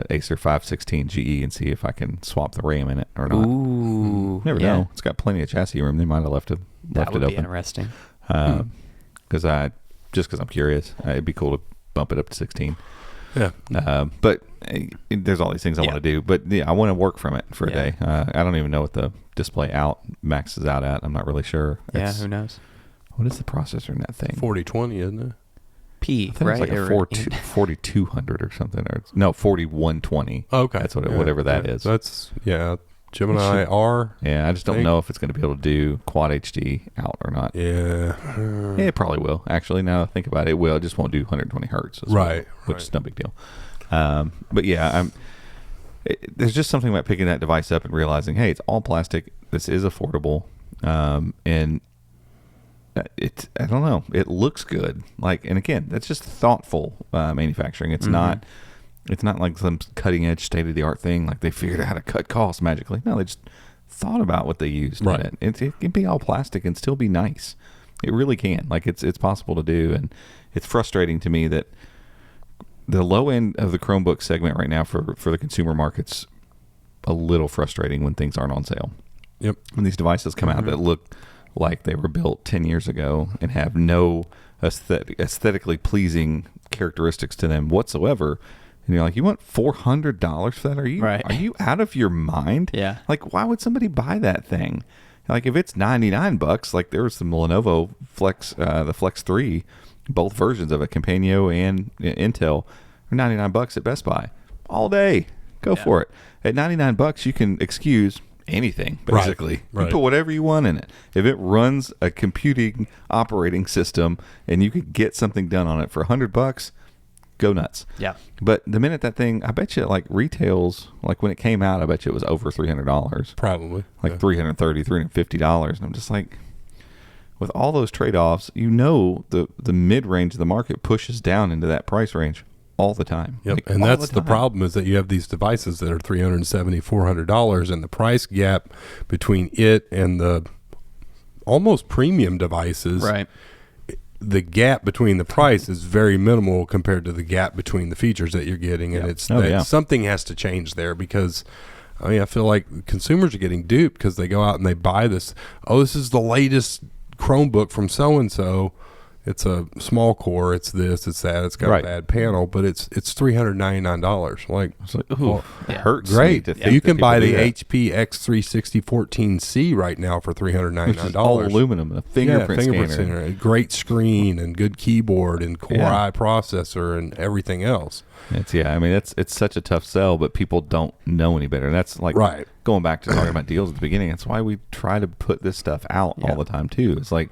Speaker 2: Acer 516 GE and see if I can swap the RAM in it or not.
Speaker 1: Ooh.
Speaker 2: Never know. It's got plenty of chassis room. They might have left it open.
Speaker 1: That would be interesting.
Speaker 2: Because I'm curious. It'd be cool to bump it up to 16.
Speaker 3: Yeah.
Speaker 2: But there's all these things I want to do. But I want to work from it for a day. I don't even know what the display out maxes out at. I'm not really sure.
Speaker 1: Who knows?
Speaker 2: What is the processor in that thing?
Speaker 3: 4020, isn't it?
Speaker 1: P,
Speaker 2: I think it's like a 4200 or something. Or no, 4120.
Speaker 3: Okay.
Speaker 2: That's whatever that is.
Speaker 3: That's, Gemini R.
Speaker 2: Yeah, I just don't know if it's going to be able to do Quad HD out or not.
Speaker 3: Yeah.
Speaker 2: It probably will. Actually, now that I think about it, it will. It just won't do 120 hertz. Which is no big deal. But there's just something about picking that device up and realizing, hey, it's all plastic. This is affordable. And I don't know. It looks good. And again, that's just thoughtful manufacturing. It's not. It's not like some cutting edge state of the art thing. Like they figured out how to cut costs magically. No, they just thought about what they used.
Speaker 3: Right.
Speaker 2: In it. It can be all plastic and still be nice. It really can. It's possible to do, and it's frustrating to me that the low end of the Chromebook segment right now for the consumer market's a little frustrating when things aren't on sale.
Speaker 3: Yep.
Speaker 2: When these devices come out that look like they were built 10 years ago and have no aesthetically pleasing characteristics to them whatsoever. And you're like, you want $400 for that? Are you out of your mind?
Speaker 1: Yeah.
Speaker 2: Like, why would somebody buy that thing? Like, if it's $99, like there was some Lenovo Flex, the Flex 3, both versions of it, Kompanio and Intel, are $99 at Best Buy all day. Go for it. At $99, you can excuse anything, basically.
Speaker 3: Right.
Speaker 2: You put whatever you want in it. If it runs a computing operating system and you could get something done on it for $100, go nuts.
Speaker 1: Yeah.
Speaker 2: But the minute that thing, I bet you, like, retails, like when it came out, I bet you it was over $300.
Speaker 3: Probably.
Speaker 2: Like $330, $350. And I'm just like, with all those trade-offs, the mid-range of the market pushes down into that price range all the time.
Speaker 3: Yep.
Speaker 2: Like,
Speaker 3: and that's the problem, is that you have these devices that are $370, $400, and the price gap between it and the almost premium devices,
Speaker 1: right?
Speaker 2: The gap between the price is very minimal compared to the gap between the features that you're getting, and something has to change there, because I feel like consumers are getting duped because they go out and they buy this. Oh, this is the latest Chromebook from so and so. It's a small core. It's this. It's that. It's got a bad panel, but it's $399. Like,
Speaker 3: it hurts.
Speaker 2: Great.
Speaker 3: You can buy the HP X360 14C right now for $399.
Speaker 2: All aluminum, a fingerprint scanner,
Speaker 3: a great screen, and good keyboard, and Core i processor, and everything else.
Speaker 2: It's such a tough sell, but people don't know any better. And that's like going back to talking about deals at the beginning. That's why we try to put this stuff out all the time too. It's like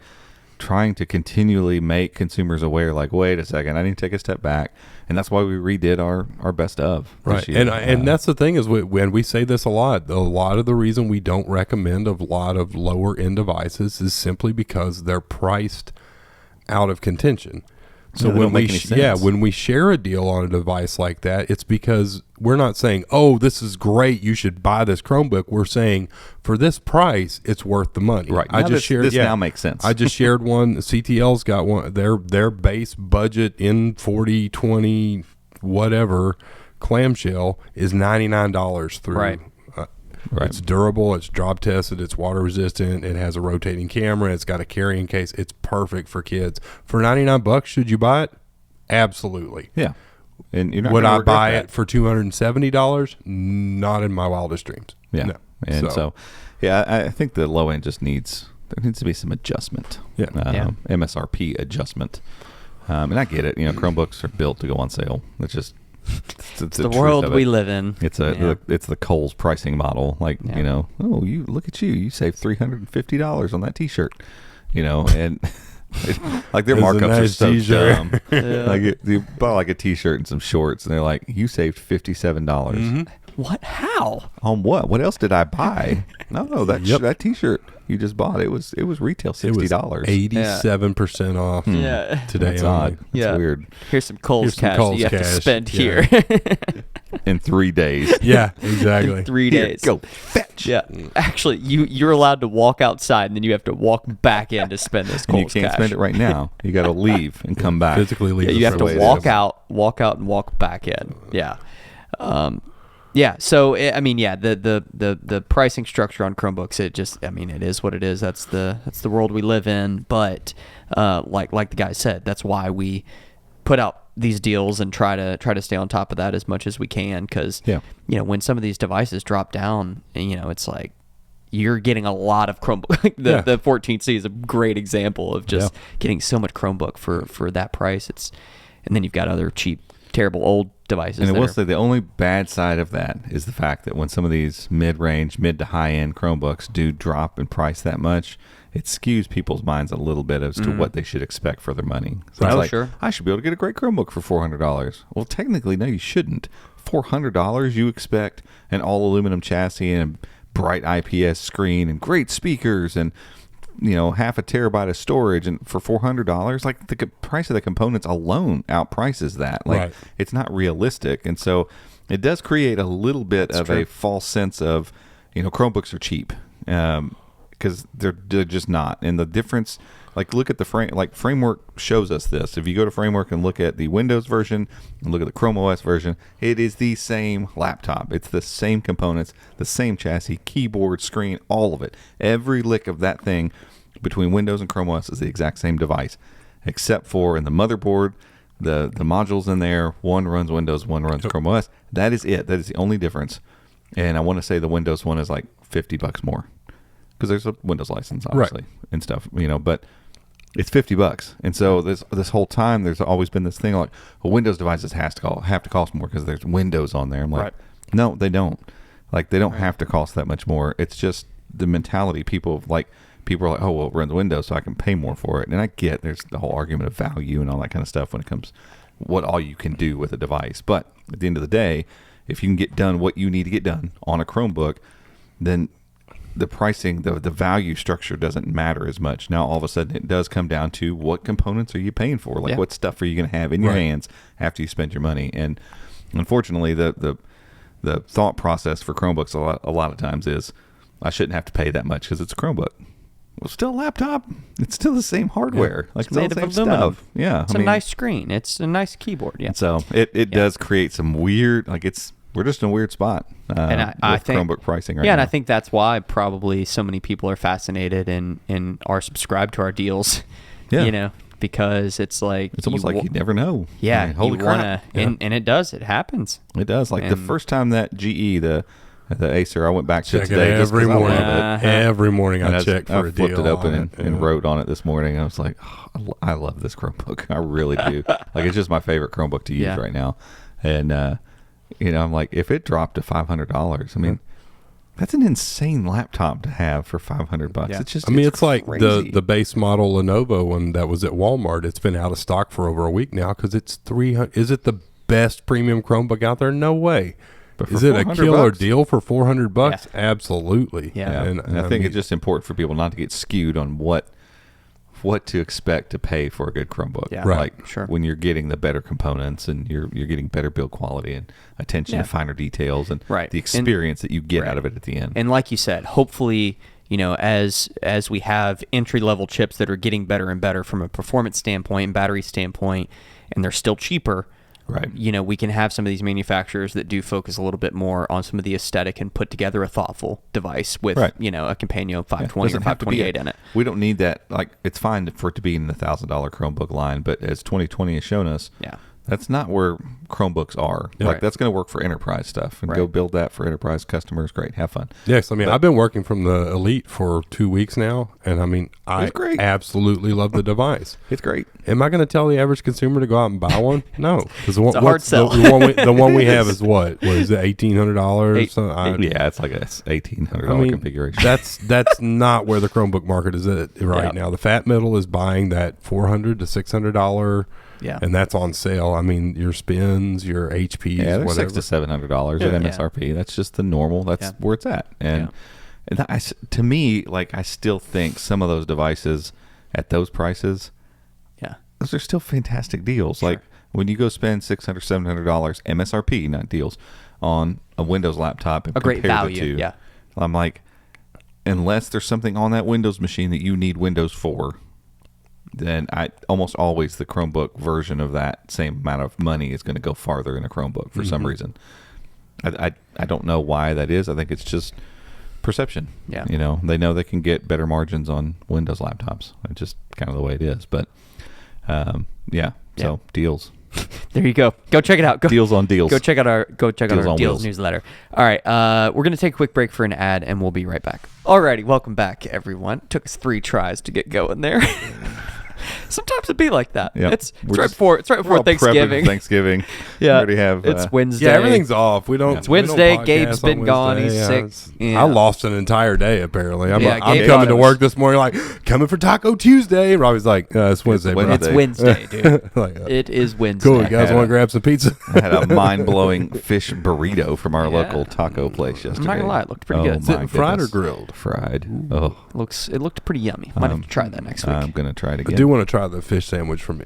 Speaker 2: trying to continually make consumers aware, like, wait a second, I need to take a step back. And that's why we redid our best of this year.
Speaker 3: And that's the thing, is when we say this a lot of the reason we don't recommend a lot of lower end devices is simply because they're priced out of contention. So when we share a deal on a device like that, it's because we're not saying, oh, this is great, you should buy this Chromebook. We're saying, for this price, it's worth the money.
Speaker 2: Right. This now makes sense.
Speaker 3: I just shared one. CTL's got one. Their base budget in 40, 20, whatever clamshell is $99 through.
Speaker 1: Right.
Speaker 3: It's durable, it's drop tested, it's water resistant, it has a rotating camera, it's got a carrying case. It's perfect for kids. For $99, should you buy it? Absolutely.
Speaker 2: Yeah. And you're not
Speaker 3: would I buy it for $270? Not in my wildest dreams.
Speaker 2: Yeah.
Speaker 3: No.
Speaker 2: And so I think the low end there needs to be some adjustment.
Speaker 3: Yeah.
Speaker 2: MSRP adjustment. And I get it. Chromebooks are built to go on sale. It's just
Speaker 1: it's the world we live in.
Speaker 2: It's it's the Kohl's pricing model. Like, you look at you saved $350 on that T-shirt. And like their markups are so dumb. Like you buy like a T-shirt and some shorts, and they're like, you saved $57.
Speaker 1: Mm-hmm. What? How?
Speaker 2: On what? What else did I buy? No, that T-shirt you just bought, it was retail $60.
Speaker 3: 87% off. Today.
Speaker 2: That's odd. That's weird.
Speaker 1: Here's some Kohl's cash you have to spend here
Speaker 2: in 3 days.
Speaker 3: Yeah, exactly.
Speaker 1: In 3 days.
Speaker 2: Go fetch.
Speaker 1: Yeah, actually, you're allowed to walk outside, and then you have to walk back in to spend this Kohl's cash.
Speaker 2: You can't spend it right now. You got to leave and come back.
Speaker 3: Physically leave.
Speaker 1: You have to walk out, and walk back in. Yeah. So the pricing structure on Chromebooks, it is what it is. That's the world we live in. But like the guy said, that's why we put out these deals and try to stay on top of that as much as we can. Because when some of these devices drop down, it's like you're getting a lot of Chromebook. The 14C is a great example of just getting so much Chromebook for that price. And then you've got other cheap, terrible old devices.
Speaker 2: And I will say the only bad side of that is the fact that when some of these mid to high-end Chromebooks do drop in price that much, it skews people's minds a little bit as to what they should expect for their money. So it's like,
Speaker 1: sure.
Speaker 2: I should be able to get a great Chromebook for $400. Well, technically, no, you shouldn't. $400, you expect an all-aluminum chassis and a bright IPS screen and great speakers and half a terabyte of storage, and for $400, like the price of the components alone outprices that. Like it's not realistic, and so it does create a little bit of a false sense of Chromebooks are cheap because they're just not. And the difference, like look at the Framework shows us this. If you go to Framework and look at the Windows version and look at the Chrome OS version, it is the same laptop. It's the same components, the same chassis, keyboard, screen, all of it. Every lick of that thing between Windows and Chrome OS is the exact same device, except for in the motherboard, the modules in there, one runs Windows, one runs Chrome OS. That is it. That is the only difference. And I want to say the Windows one is like $50 more because there's a Windows license, obviously, and stuff, but it's $50. And so this whole time, there's always been this thing like, well, Windows devices have to cost more because there's Windows on there. I'm like, no, they don't. Like, they don't have to cost that much more. It's just the mentality. People are like, oh, well, it runs Windows, so I can pay more for it. And I get there's the whole argument of value and all that kind of stuff when it comes what all you can do with a device. But at the end of the day, if you can get done what you need to get done on a Chromebook, then the pricing, the value structure doesn't matter as much. Now, all of a sudden, it does come down to what components are you paying for? Like, what stuff are you going to have in your hands after you spend your money? And unfortunately, the thought process for Chromebooks a lot of times is, I shouldn't have to pay that much because it's a Chromebook. Well, still a laptop. It's still the same hardware. Like, it's made of aluminum. Stuff. Yeah,
Speaker 1: it's a nice screen. It's a nice keyboard. Yeah.
Speaker 2: So it does create some weird, like, we're just in a weird spot
Speaker 1: and I think
Speaker 2: Chromebook pricing right now.
Speaker 1: Yeah, and I think that's why probably so many people are fascinated and are subscribed to our deals. Yeah. Because it's like...
Speaker 2: It's almost like you never know.
Speaker 1: Yeah.
Speaker 2: I mean, holy crap.
Speaker 1: And it does. It happens.
Speaker 2: It does. Like, the first time that GE, the Acer, I went back to today.
Speaker 3: Every morning. Every morning I check for a deal.
Speaker 2: I flipped it open and wrote on it this morning. I was like, oh, I love this Chromebook. I really do. Like, it's just my favorite Chromebook to use right now. And... I'm like, if it dropped to $500, I mean, that's an insane laptop to have for $500.
Speaker 1: Yeah.
Speaker 2: It's just,
Speaker 3: it's like the base model Lenovo one that was at Walmart. It's been out of stock for over a week now because it's $300. Is it the best premium Chromebook out there? No way. But is it a killer deal for $400? Yeah. Absolutely.
Speaker 2: Yeah. And I think it's just important for people not to get skewed on what to expect to pay for a good Chromebook.
Speaker 1: Yeah.
Speaker 3: Right.
Speaker 2: Like, when you're getting the better components and you're getting better build quality and attention to finer details and the experience that you get out of it at the end.
Speaker 1: And like you said, hopefully, as we have entry-level chips that are getting better and better from a performance standpoint and battery standpoint, and they're still cheaper,
Speaker 2: right?
Speaker 1: We can have some of these manufacturers that do focus a little bit more on some of the aesthetic and put together a thoughtful device with, a Kompanio 520 or 528 in it.
Speaker 2: We don't need that. Like, it's fine for it to be in the $1,000 Chromebook line, but as 2020 has shown us, that's not where Chromebooks are. Like, that's going to work for enterprise stuff, and go build that for enterprise customers. Great, have fun.
Speaker 3: Yes, I've been working from the Elite for 2 weeks now, and I absolutely love the device.
Speaker 2: It's great.
Speaker 3: Am I going to tell the average consumer to go out and buy one? No,
Speaker 1: because it's a hard sell.
Speaker 3: The one we have is what is it, $1,800?
Speaker 2: Yeah, it's like a $1,800 configuration.
Speaker 3: That's not where the Chromebook market is at right now. The fat middle is buying that $400 to $600.
Speaker 1: Yeah,
Speaker 3: and that's on sale. Your spins, your HPs,
Speaker 2: they're
Speaker 3: whatever.
Speaker 2: $600 to $700 at MSRP. That's just the normal. That's where it's at. And to me, like, I still think some of those devices at those prices, those are still fantastic deals. Sure. Like, when you go spend $600, $700 MSRP, not deals, on a Windows laptop and
Speaker 1: a great value.
Speaker 2: I'm like, unless there's something on that Windows machine that you need Windows for, then almost always the Chromebook version of that same amount of money is going to go farther in a Chromebook for some reason. I don't know why that is. I think it's just perception.
Speaker 1: Yeah.
Speaker 2: They know they can get better margins on Windows laptops. It's just kind of the way it is. But so deals.
Speaker 1: There you go. Go check it out.
Speaker 2: Deals on deals.
Speaker 1: Go check out our deals newsletter. All right, we're going to take a quick break for an ad, and we'll be right back. Alrighty, welcome back, everyone. It took us 3 tries to get going there. Sometimes it'd be like that.
Speaker 2: Yep.
Speaker 1: It's right before Thanksgiving.
Speaker 2: Thanksgiving.
Speaker 1: Yeah.
Speaker 2: We already have.
Speaker 1: It's Wednesday.
Speaker 3: Yeah, everything's off. We don't.
Speaker 1: It's Wednesday. Gabe's been gone. He's
Speaker 3: yeah,
Speaker 1: sick.
Speaker 3: Yeah. I lost an entire day. Apparently, I'm
Speaker 1: coming
Speaker 3: to work this morning like coming for Taco Tuesday. And Robbie's like, it's Wednesday.
Speaker 1: It's Wednesday, dude. It is Wednesday.
Speaker 3: Cool. You guys want to grab some pizza?
Speaker 2: I had a mind-blowing fish burrito from our local taco place yesterday.
Speaker 1: I'm not gonna lie, it looked pretty good.
Speaker 3: Is it fried or grilled?
Speaker 2: Fried.
Speaker 1: Oh, it looked pretty yummy. Might have to try that next week.
Speaker 2: I'm gonna try it again.
Speaker 3: I do want to try the fish sandwich from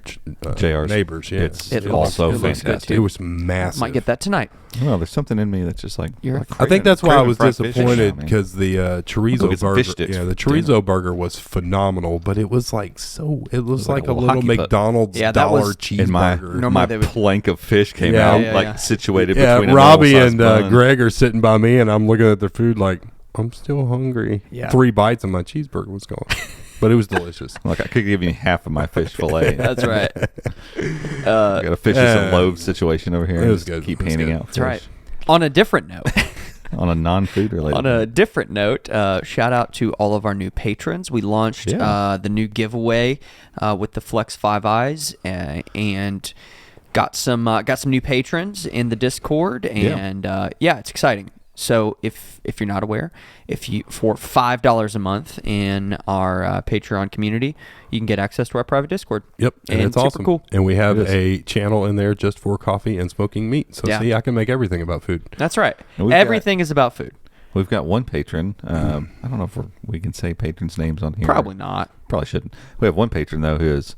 Speaker 2: JR's
Speaker 3: Neighbors. Yeah,
Speaker 2: it's also fantastic.
Speaker 3: It was massive.
Speaker 1: Might get that tonight.
Speaker 2: Well, there's something in me that's just like.
Speaker 3: I think that's why I was disappointed because the chorizo burger. Yeah, the chorizo burger was phenomenal, but it was like it was like a little McDonald's dollar cheeseburger.
Speaker 2: And my plank of fish came out situated between.
Speaker 3: Robbie and Greg are sitting by me, and I'm looking at their food like, I'm still hungry.
Speaker 1: Yeah.
Speaker 3: 3 bites and my cheeseburger was gone. But it was delicious.
Speaker 2: Like, I could give you half of my fish fillet.
Speaker 1: That's right.
Speaker 2: I got a fishes and loaves situation over here.
Speaker 3: It was good.
Speaker 2: Keep handing out
Speaker 1: That's right. On a different note.
Speaker 2: On a non-food related.
Speaker 1: On a different note, shout out to all of our new patrons. We launched the new giveaway with the Flex 5 Eyes and got some new patrons in the Discord, and it's exciting. So if you're not aware, for $5 a month in our Patreon community, you can get access to our private Discord.
Speaker 3: Yep, and it's
Speaker 1: super
Speaker 3: awesome.
Speaker 1: Cool.
Speaker 3: And we have a channel in there just for coffee and smoking meat. So see, I can make everything about food.
Speaker 1: That's right. Everything is about food.
Speaker 2: We've got one patron. I don't know if we can say patrons' names on here.
Speaker 1: Probably not.
Speaker 2: Probably shouldn't. We have one patron though who is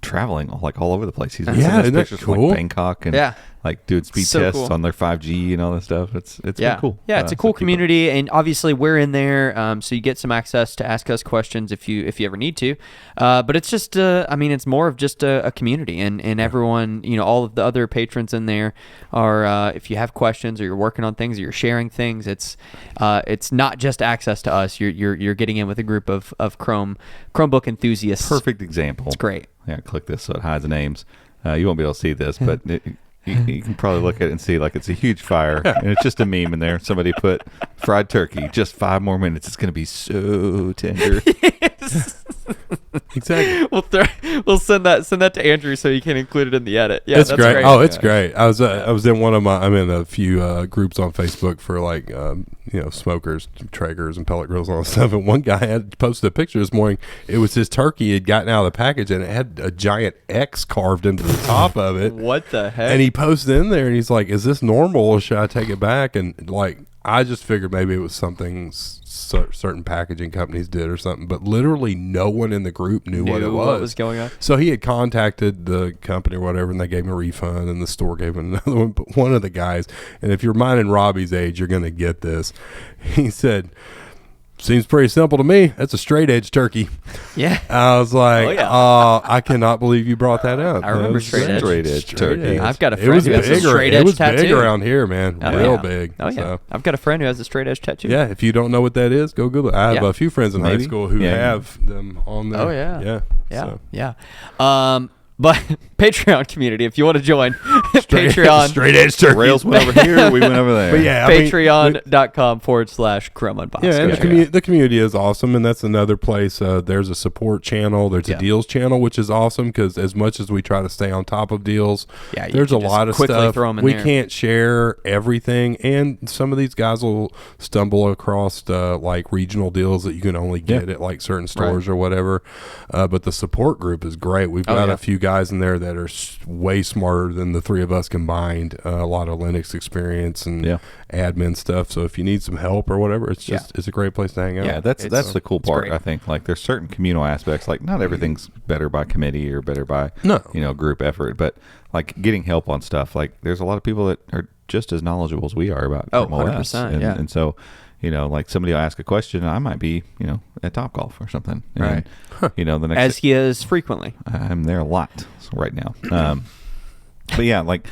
Speaker 2: traveling like all over the place. He's
Speaker 3: isn't that
Speaker 2: pictures
Speaker 3: cool?
Speaker 2: from like Bangkok and like doing speed tests on their 5G and all that stuff. It's been cool.
Speaker 1: Yeah, it's a cool community, and obviously we're in there, so you get some access to ask us questions if you ever need to. But it's just, it's more of just a community, and everyone, all of the other patrons in there are, if you have questions or you're working on things or you're sharing things, it's not just access to us. You're getting in with a group of Chromebook enthusiasts.
Speaker 2: Perfect example.
Speaker 1: It's great.
Speaker 2: Yeah, click this so it hides the names. You won't be able to see this, but you can probably look at it and see like it's a huge fire, and it's just a meme in there. Somebody put fried turkey, just 5 more minutes. It's going to be so tender.
Speaker 3: Exactly.
Speaker 1: We'll send that to Andrew so he can include it in the edit. Yeah,
Speaker 3: it's
Speaker 1: that's
Speaker 3: great. Oh, it's great. I was in I'm in a few groups on Facebook for like smokers, Traegers, and pellet grills and all that stuff. And one guy had posted a picture this morning. It was his turkey. He had gotten out of the package and it had a giant X carved into the top of it.
Speaker 1: What the heck?
Speaker 3: And he posted in there and he's like, "Is this normal or should I take it back?" And like, I just figured maybe it was something certain packaging companies did or something, but literally no one in the group knew what it was.
Speaker 1: What was going on?
Speaker 3: So he had contacted the company or whatever, and they gave him a refund, and the store gave him another one. But one of the guys, and if you're mine and Robbie's age, you're going to get this. He said, "Seems pretty simple to me. That's a straight edge turkey."
Speaker 1: Yeah.
Speaker 3: I was like, I cannot believe you brought that up.
Speaker 1: I remember straight edge
Speaker 2: turkey.
Speaker 1: I've got a friend who has a straight edge tattoo.
Speaker 3: It was big around here, man. Real big.
Speaker 1: Oh, yeah. So. I've got a friend who has a straight edge tattoo.
Speaker 3: Yeah, if you don't know what that is, go Google it. I have a few friends in high school who have them on there.
Speaker 1: Oh, yeah.
Speaker 3: Yeah.
Speaker 1: Yeah. But Patreon community, if you want to join, Patreon.
Speaker 3: Straight edge turkey.
Speaker 2: Rails went over here, we went over there.
Speaker 3: But yeah,
Speaker 1: Patreon.com/Chrome
Speaker 3: Yeah, and the community is awesome, and that's another place. There's a support channel. There's a deals channel, which is awesome because as much as we try to stay on top of deals, there's a lot of stuff. We can't share everything, and some of these guys will stumble across like regional deals that you can only get at like certain stores or whatever. But the support group is great. We've got a few guys in there that are way smarter than the three of us combined. A lot of Linux experience and admin stuff. So if you need some help or whatever, it's just it's a great place to hang out.
Speaker 2: Yeah, that's the cool part. I think like there's certain communal aspects. Like not everything's better by committee or better by group effort, but like getting help on stuff. Like there's a lot of people that are just as knowledgeable as we are about
Speaker 1: 100%,
Speaker 2: and so. Like somebody will ask a question, and I might be, at Topgolf or something. And, the next
Speaker 1: as he is frequently.
Speaker 2: I'm there a lot right now. But yeah, like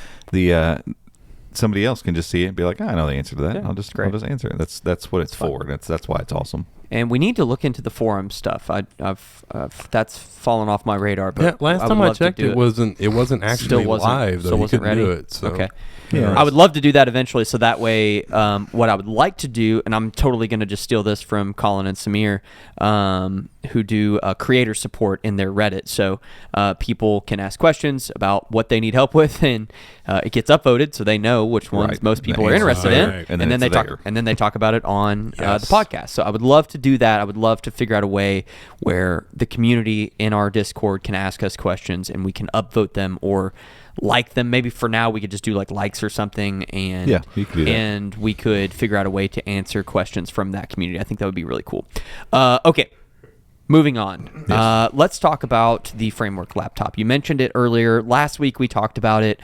Speaker 2: somebody else can just see it and be like, I know the answer to that. I'll just answer it. That's what it's for. And that's why it's awesome.
Speaker 1: And we need to look into the forum stuff. I've that's fallen off my radar. But
Speaker 3: last time I checked, it wasn't actually live.
Speaker 1: Still wasn't ready.
Speaker 3: Do it, so.
Speaker 1: Okay. Yeah. I would love to do that eventually. So that way, what I would like to do, and I'm totally going to just steal this from Colin and Samir, who do creator support in their Reddit. So people can ask questions about what they need help with, and it gets upvoted so they know which ones most people are interested in, and then they talk about it on the podcast. So I would love to do that. I would love to figure out a way where the community in our Discord can ask us questions, and we can upvote them or like them. Maybe for now we could just do like likes or something, and
Speaker 2: you could do that.
Speaker 1: And we could figure out a way to answer questions from that community. I think that would be really cool. Okay, moving on.
Speaker 2: Yes.
Speaker 1: Let's talk about the Framework laptop. You mentioned it earlier. Last week we talked about it.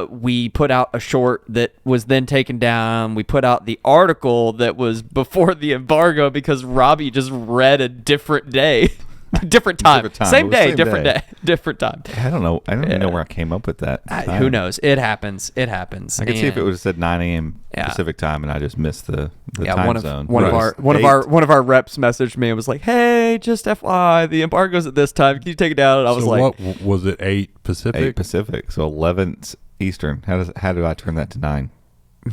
Speaker 1: We put out a short that was then taken down. We put out the article that was before the embargo because Robbie just read a different day. Different time. Same day, different day. Different time.
Speaker 2: I don't know. I don't even know where I came up with that.
Speaker 1: Who knows? It happens. It happens.
Speaker 2: I can see if it would have said 9 a.m. Pacific time, and I just missed the time zone.
Speaker 1: One of our reps messaged me and was like, "Hey, just FYI, the embargo's at this time. Can you take it down?" And I was like,
Speaker 3: "What was it? 8 Pacific?
Speaker 2: 8 Pacific. So 11 Eastern. How do I turn that to 9?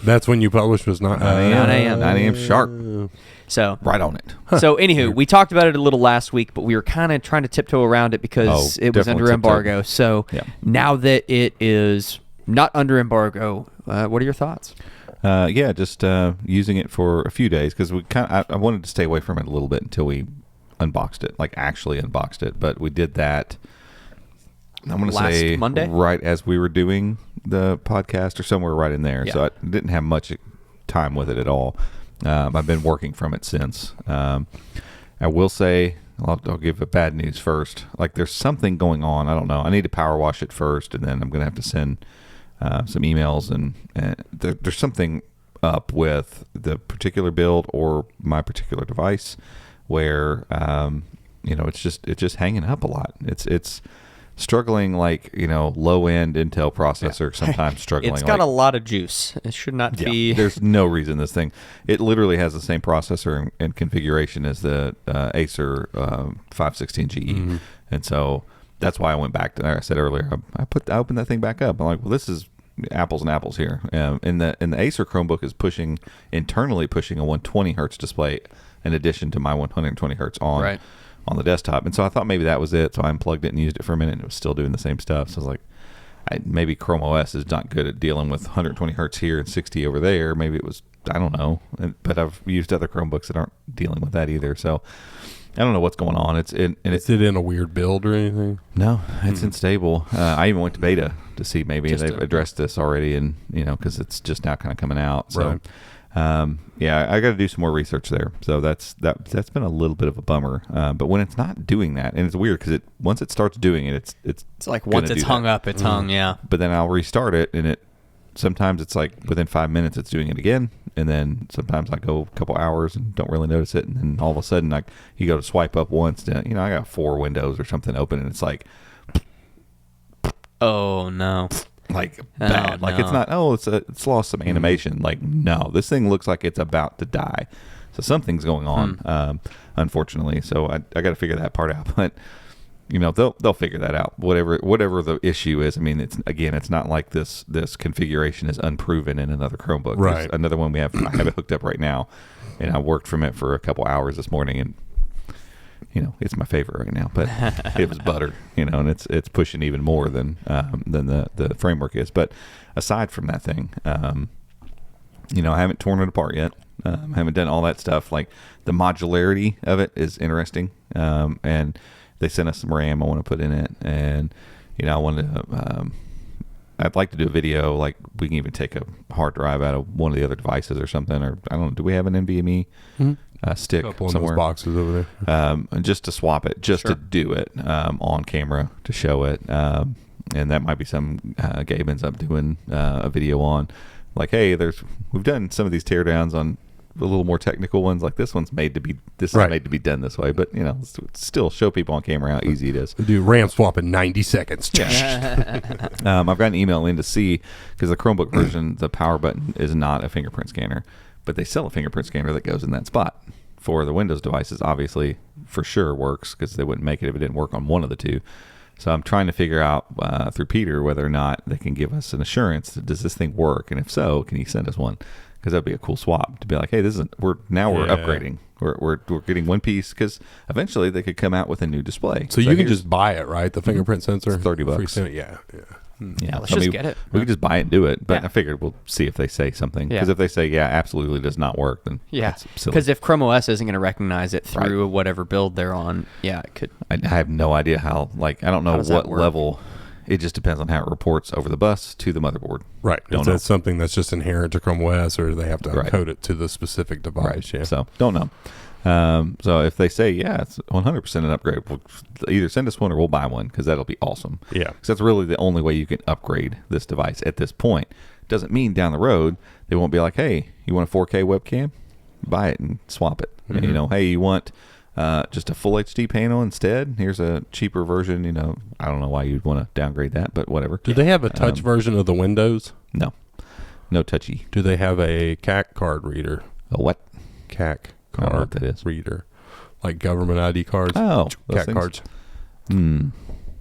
Speaker 3: That's when you published was 9
Speaker 2: a.m. 9 a.m. sharp.
Speaker 1: So
Speaker 2: right on it.
Speaker 1: So anywho, we talked about it a little last week, but we were kind of trying to tiptoe around it because it was under embargo. So now that it is not under embargo, what are your thoughts?
Speaker 2: Just using it for a few days because I wanted to stay away from it a little bit until we unboxed it, like actually unboxed it. But we did that. I'm going to say Monday, right as we were doing the podcast or somewhere right in there. Yeah. So I didn't have much time with it at all. I've been working from it since. I will say, I'll give a bad news first. Like there's something going on. I don't know. I need to power wash it first, and then I'm going to have to send some emails. And there's something up with the particular build or my particular device where it's just hanging up a lot. It's struggling, like, low end Intel processor sometimes struggling.
Speaker 1: It's got a lot of juice. It should not be.
Speaker 2: There's no reason this thing. It literally has the same processor and configuration as the Acer 516GE, and so that's why I went back to. Like I said earlier, I opened that thing back up. I'm like, well, this is apples and apples here. And the Acer Chromebook is internally pushing a 120 hertz display in addition to my 120 hertz on the desktop. And so I thought maybe that was it. So I unplugged it and used it for a minute, and it was still doing the same stuff. So I was like, maybe Chrome OS is not good at dealing with 120 hertz here and 60 over there. Maybe it was, I don't know. But I've used other Chromebooks that aren't dealing with that either. So I don't know what's going on. Is it in a weird build or anything? No, it's unstable. I even went to beta to see maybe they've addressed this already, and because it's just now kind of coming out. So I got to do some more research there. So that's been a little bit of a bummer. But when it's not doing that, and it's weird because once it starts doing it, it's
Speaker 1: like once it's hung up, it's hung. Yeah.
Speaker 2: But then I'll restart it, and sometimes it's like within 5 minutes it's doing it again, and then sometimes I go a couple hours and don't really notice it, and then all of a sudden you go to swipe up once, I got 4 windows or something open, and it's like,
Speaker 1: oh no.
Speaker 2: Like bad. Like it's not, it's lost some animation. Like, no, this thing looks like it's about to die. So something's going on, unfortunately. So I got to figure that part out. But they'll figure that out. Whatever the issue is. I mean, it's not like this configuration is unproven in another Chromebook.
Speaker 3: Right.
Speaker 2: There's another one I have it hooked up right now, and I worked from it for a couple hours this morning, and it's my favorite right now, but it was butter, and it's pushing even more than the framework is. But aside from that thing, I haven't torn it apart yet. I haven't done all that stuff. Like the modularity of it is interesting. And they sent us some RAM I want to put in it, and I wanted to. I'd like to do a video, like we can even take a hard drive out of one of the other devices or something, or I don't know. Do we have an NVMe stick
Speaker 3: somewhere?
Speaker 2: One of
Speaker 3: those boxes over
Speaker 2: there. And just to swap it, to do it on camera to show it, and that might be some Gabe ends up doing a video on, like, hey, we've done some of these teardowns on a little more technical ones, like this one's made to be made to be done this way, but still show people on camera how easy it is.
Speaker 3: Do RAM swap in 90 seconds.
Speaker 2: I've got an email in to see, because the Chromebook version, the power button is not a fingerprint scanner, but they sell a fingerprint scanner that goes in that spot. For the Windows devices, obviously for sure works, because they wouldn't make it if it didn't work on one of the two. So I'm trying to figure out through Peter whether or not they can give us an assurance that does this thing work, and if so, can he send us one? Because that'd be a cool swap to be like, hey, we're upgrading. We're getting one piece, because eventually they could come out with a new display.
Speaker 3: So you can just buy it, right? The fingerprint sensor,
Speaker 2: it's $30.
Speaker 3: Yeah.
Speaker 1: Let's just get it.
Speaker 2: We could just buy it and do it. But I figured we'll see if they say something. Because if they say, absolutely does not work, then that's silly.
Speaker 1: Because if Chrome OS isn't going to recognize it through whatever build they're on, it could.
Speaker 2: I have no idea how. Like, I don't know what level. It just depends on how it reports over the bus to the motherboard.
Speaker 3: Right. Is that something that's just inherent to Chrome OS, or do they have to encode it to the specific device?
Speaker 2: Right. Yeah. So, don't know. So if they say, it's 100% an upgrade, we'll either send us one or we'll buy one, because that'll be awesome.
Speaker 3: Yeah.
Speaker 2: Because that's really the only way you can upgrade this device at this point. Doesn't mean down the road they won't be like, hey, you want a 4K webcam? Buy it and swap it. Mm-hmm. Hey, you want just a full HD panel instead. Here's a cheaper version. I don't know why you'd want to downgrade that, but whatever.
Speaker 3: Do they have a touch version of the Windows?
Speaker 2: No touchy.
Speaker 3: Do they have a CAC card reader?
Speaker 2: A what?
Speaker 3: CAC card
Speaker 2: I don't know what that is.
Speaker 3: reader, like government ID cards.
Speaker 2: Oh,
Speaker 3: CAC cards.
Speaker 2: Hmm.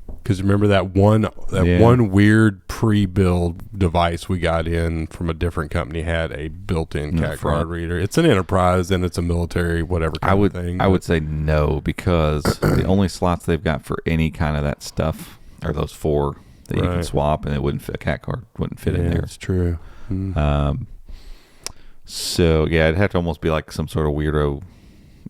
Speaker 3: Because remember that one weird pre-build device we got in from a different company had a built-in CAC card reader. It's an enterprise and it's a military whatever kind of thing.
Speaker 2: I would say no, because the only slots they've got for any kind of that stuff are those 4 that you can swap, and it wouldn't fit. A CAC card wouldn't fit in there.
Speaker 3: That's true.
Speaker 2: So yeah, it'd have to almost be like some sort of weirdo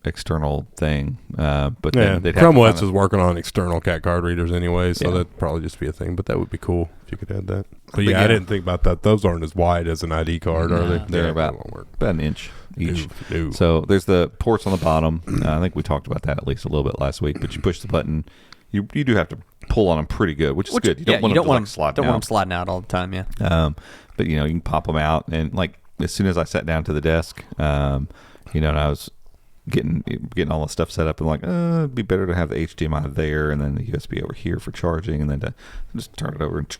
Speaker 2: external thing. But then
Speaker 3: Chrome OS is working on external CAC card readers anyway, so that'd probably just be a thing. But that would be cool if you could add that. But I didn't think about that. Those aren't as wide as an ID card, are they?
Speaker 2: They're about an inch each. So there's the ports on the bottom. I think we talked about that at least a little bit last week. But you push the button, you do have to pull on them pretty good, which is good. You don't want them
Speaker 1: sliding out all the time. Yeah.
Speaker 2: But you can pop them out, and like as soon as I sat down to the desk, and I was getting all the stuff set up, and like, it'd be better to have the HDMI there and then the USB over here for charging, and then to just turn it over and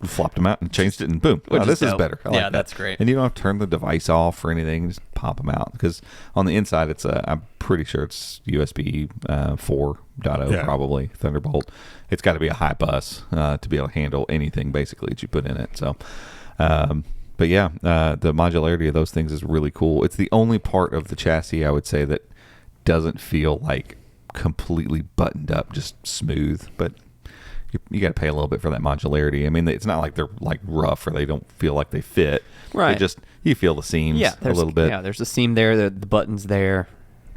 Speaker 2: flopped them out and changed it, and boom, this is better.
Speaker 1: That's great.
Speaker 2: And you don't have to turn the device off or anything; just pop them out, because on the inside it's I'm pretty sure it's USB 4.0 probably Thunderbolt. It's got to be a high bus to be able to handle anything basically that you put in it. So. But yeah, the modularity of those things is really cool. It's the only part of the chassis, I would say, that doesn't feel like completely buttoned up, just smooth. But you got to pay a little bit for that modularity. I mean, it's not like they're like rough or they don't feel like they fit.
Speaker 1: Right.
Speaker 2: You feel the seams a little bit.
Speaker 1: Yeah, there's a seam there, the button's there.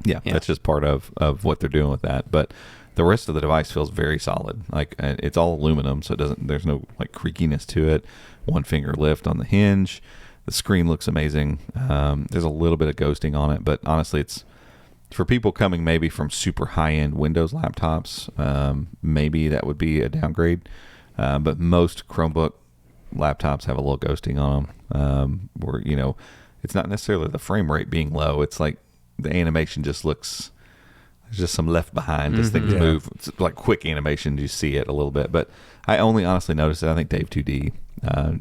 Speaker 2: Yeah, that's just part of what they're doing with that. But the rest of the device feels very solid. Like it's all aluminum, so there's no like creakiness to it. One finger lift on the hinge. The screen looks amazing. There's a little bit of ghosting on it, but honestly, it's for people coming maybe from super high-end Windows laptops. Maybe that would be a downgrade. But most Chromebook laptops have a little ghosting on them. Where it's not necessarily the frame rate being low. It's like the animation just looks. There's just some left behind as things move. It's like quick animation. You see it a little bit, but I only honestly noticed it. I think Dave 2D,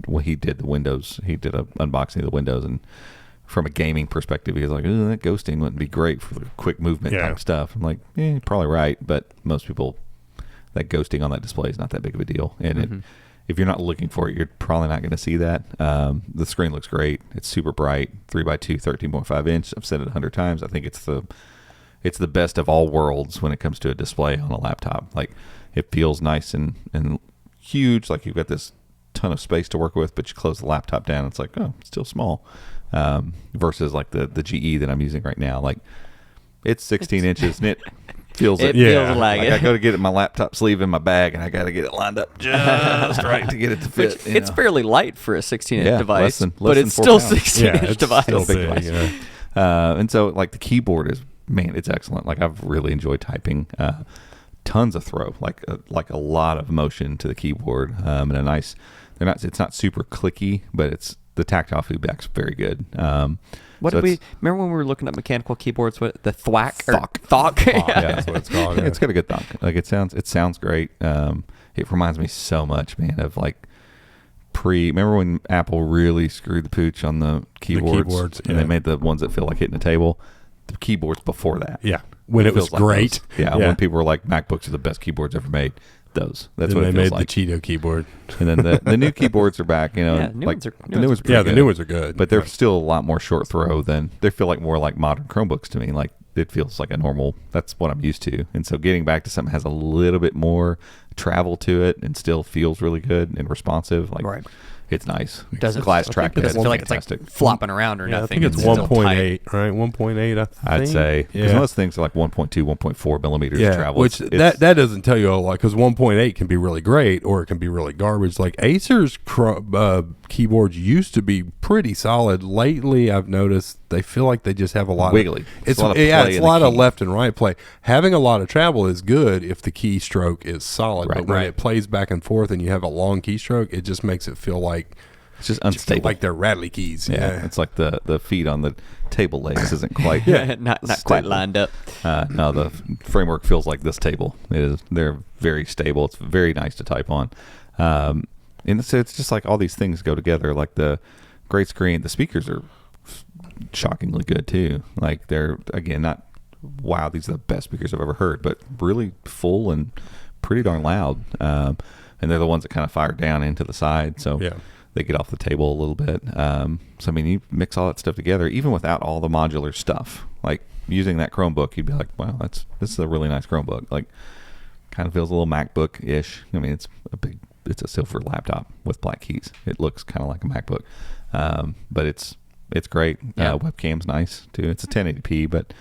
Speaker 2: when he did the Windows, he did an unboxing of the Windows, and from a gaming perspective, he was like, "Oh, that ghosting wouldn't be great for the quick movement type stuff." I'm like, "Yeah, you're probably right," but most people, that ghosting on that display is not that big of a deal, and if you're not looking for it, you're probably not going to see that. The screen looks great. It's super bright, 3x2, 13.5 inch. I've said it 100 times. I think it's the best of all worlds when it comes to a display on a laptop. Like, it feels nice and huge, like you've got this ton of space to work with, but you close the laptop down, it's like, oh, it's still small. Versus like the GE that I'm using right now. Like, it's 16 inches and it feels it.
Speaker 1: Feels like it.
Speaker 2: I go to get my laptop sleeve in my bag, and I got to get it lined up just right to get it to fit.
Speaker 1: It's fairly light for a 16-inch device,
Speaker 2: but
Speaker 1: it's still 16-inch device.
Speaker 2: Still a big device. And so, like, the keyboard is, man, it's excellent. Like, I've really enjoyed typing. Tons of throw, like a lot of motion to the keyboard, and a nice. It's not super clicky, but the tactile feedback's very good.
Speaker 1: What did we remember when we were looking at mechanical keyboards? What the thwack?
Speaker 2: Yeah, that's what it's called. Yeah. It's got a good thunk. Like, it sounds great. It reminds me so much, man, of like remember when Apple really screwed the pooch on the keyboards and they made the ones that feel like hitting a table. The keyboards before that.
Speaker 3: Yeah. When it was like great.
Speaker 2: When people were like, MacBooks are the best keyboards ever made. That's what it feels like.
Speaker 3: They made the Cheeto keyboard.
Speaker 2: And then the new keyboards are back.
Speaker 1: The new ones
Speaker 3: are good.
Speaker 2: But they're still a lot more short throw than, they feel like more like modern Chromebooks to me. Like, it feels like a normal, that's what I'm used to. And so getting back to something that has a little bit more travel to it and still feels really good and responsive. Like, it's nice. Glass track.
Speaker 1: It doesn't feel like it's like flopping around or nothing.
Speaker 3: I think it's 1.8, right? 1.8, I think.
Speaker 2: I'd say. Because most things are like 1.2, 1.4 millimeters travel.
Speaker 3: Which that doesn't tell you a lot, because 1.8 can be really great or it can be really garbage. Like, Acer's keyboards used to be pretty solid. Lately, I've noticed they feel like they just have a lot
Speaker 2: wiggly.
Speaker 3: It's a lot of left and right play. Having a lot of travel is good if the keystroke is solid, but when it plays back and forth and you have a long keystroke, it just makes it feel like
Speaker 2: It's just unstable.
Speaker 3: Like they're rattly keys.
Speaker 2: Yeah. It's like the feet on the table legs isn't quite
Speaker 1: not quite lined up.
Speaker 2: No, the Framework feels like this table. They're very stable. It's very nice to type on. And so it's just like all these things go together. Like the great screen, the speakers are shockingly good too. Like they're, again, not, wow, these are the best speakers I've ever heard, but really full and pretty darn loud. And they're the ones that kind of fire down into the side. So they get off the table a little bit. So, I mean, you mix all that stuff together, even without all the modular stuff. Like using that Chromebook, you'd be like, wow, this is a really nice Chromebook. Like, kind of feels a little MacBook-ish. I mean, it's a silver laptop with black keys. It looks kind of like a MacBook. But it's great. Webcam's nice too. It's a 1080p, but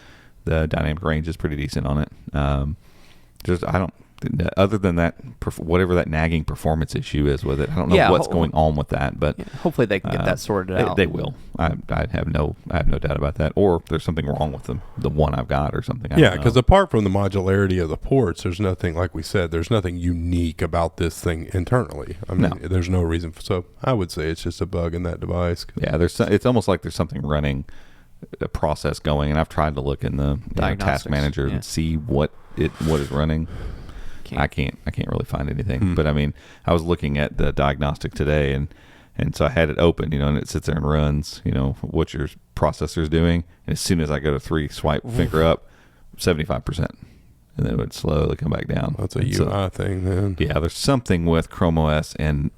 Speaker 2: the dynamic range is pretty decent on it. Other than that, whatever that nagging performance issue is with it, I don't know what's going on with that, but
Speaker 1: hopefully they can get that sorted out.
Speaker 2: They will. I have no doubt about that. Or there's something wrong with the one I've got or something.
Speaker 3: Because apart from the modularity of the ports, there's nothing, like we said, there's nothing unique about this thing internally. I mean, there's no reason so I would say it's just a bug in that device.
Speaker 2: Yeah, it's almost like there's something running, a process going, and I've tried to look in the task manager and see what is running. I can't really find anything. But I mean, I was looking at the diagnostic today, and so I had it open, and it sits there and runs, what your processor's doing. And as soon as I go to 3 swipe finger up, 75%, and then it would slowly come back down.
Speaker 3: That's a UI thing, then.
Speaker 2: Yeah, there's something with Chrome OS and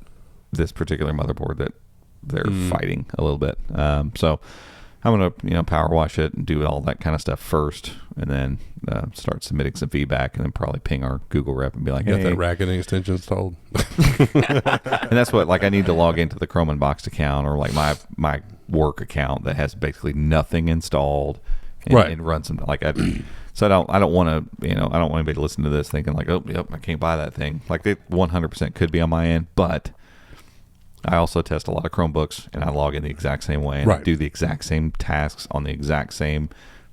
Speaker 2: this particular motherboard that they're fighting a little bit. So I'm gonna power wash it and do all that kind of stuff first, and then start submitting some feedback, and then probably ping our Google rep and be like,
Speaker 3: "Got that racketing extension installed?"
Speaker 2: And that's what, like, I need to log into the Chrome Unboxed account or like my work account that has basically nothing installed, and run some So I don't want to I don't want anybody to listen to this thinking like, oh, yep, I can't buy that thing. Like, they 100% could be on my end, but I also test a lot of Chromebooks, and I log in the exact same way, and I do the exact same tasks on the exact same,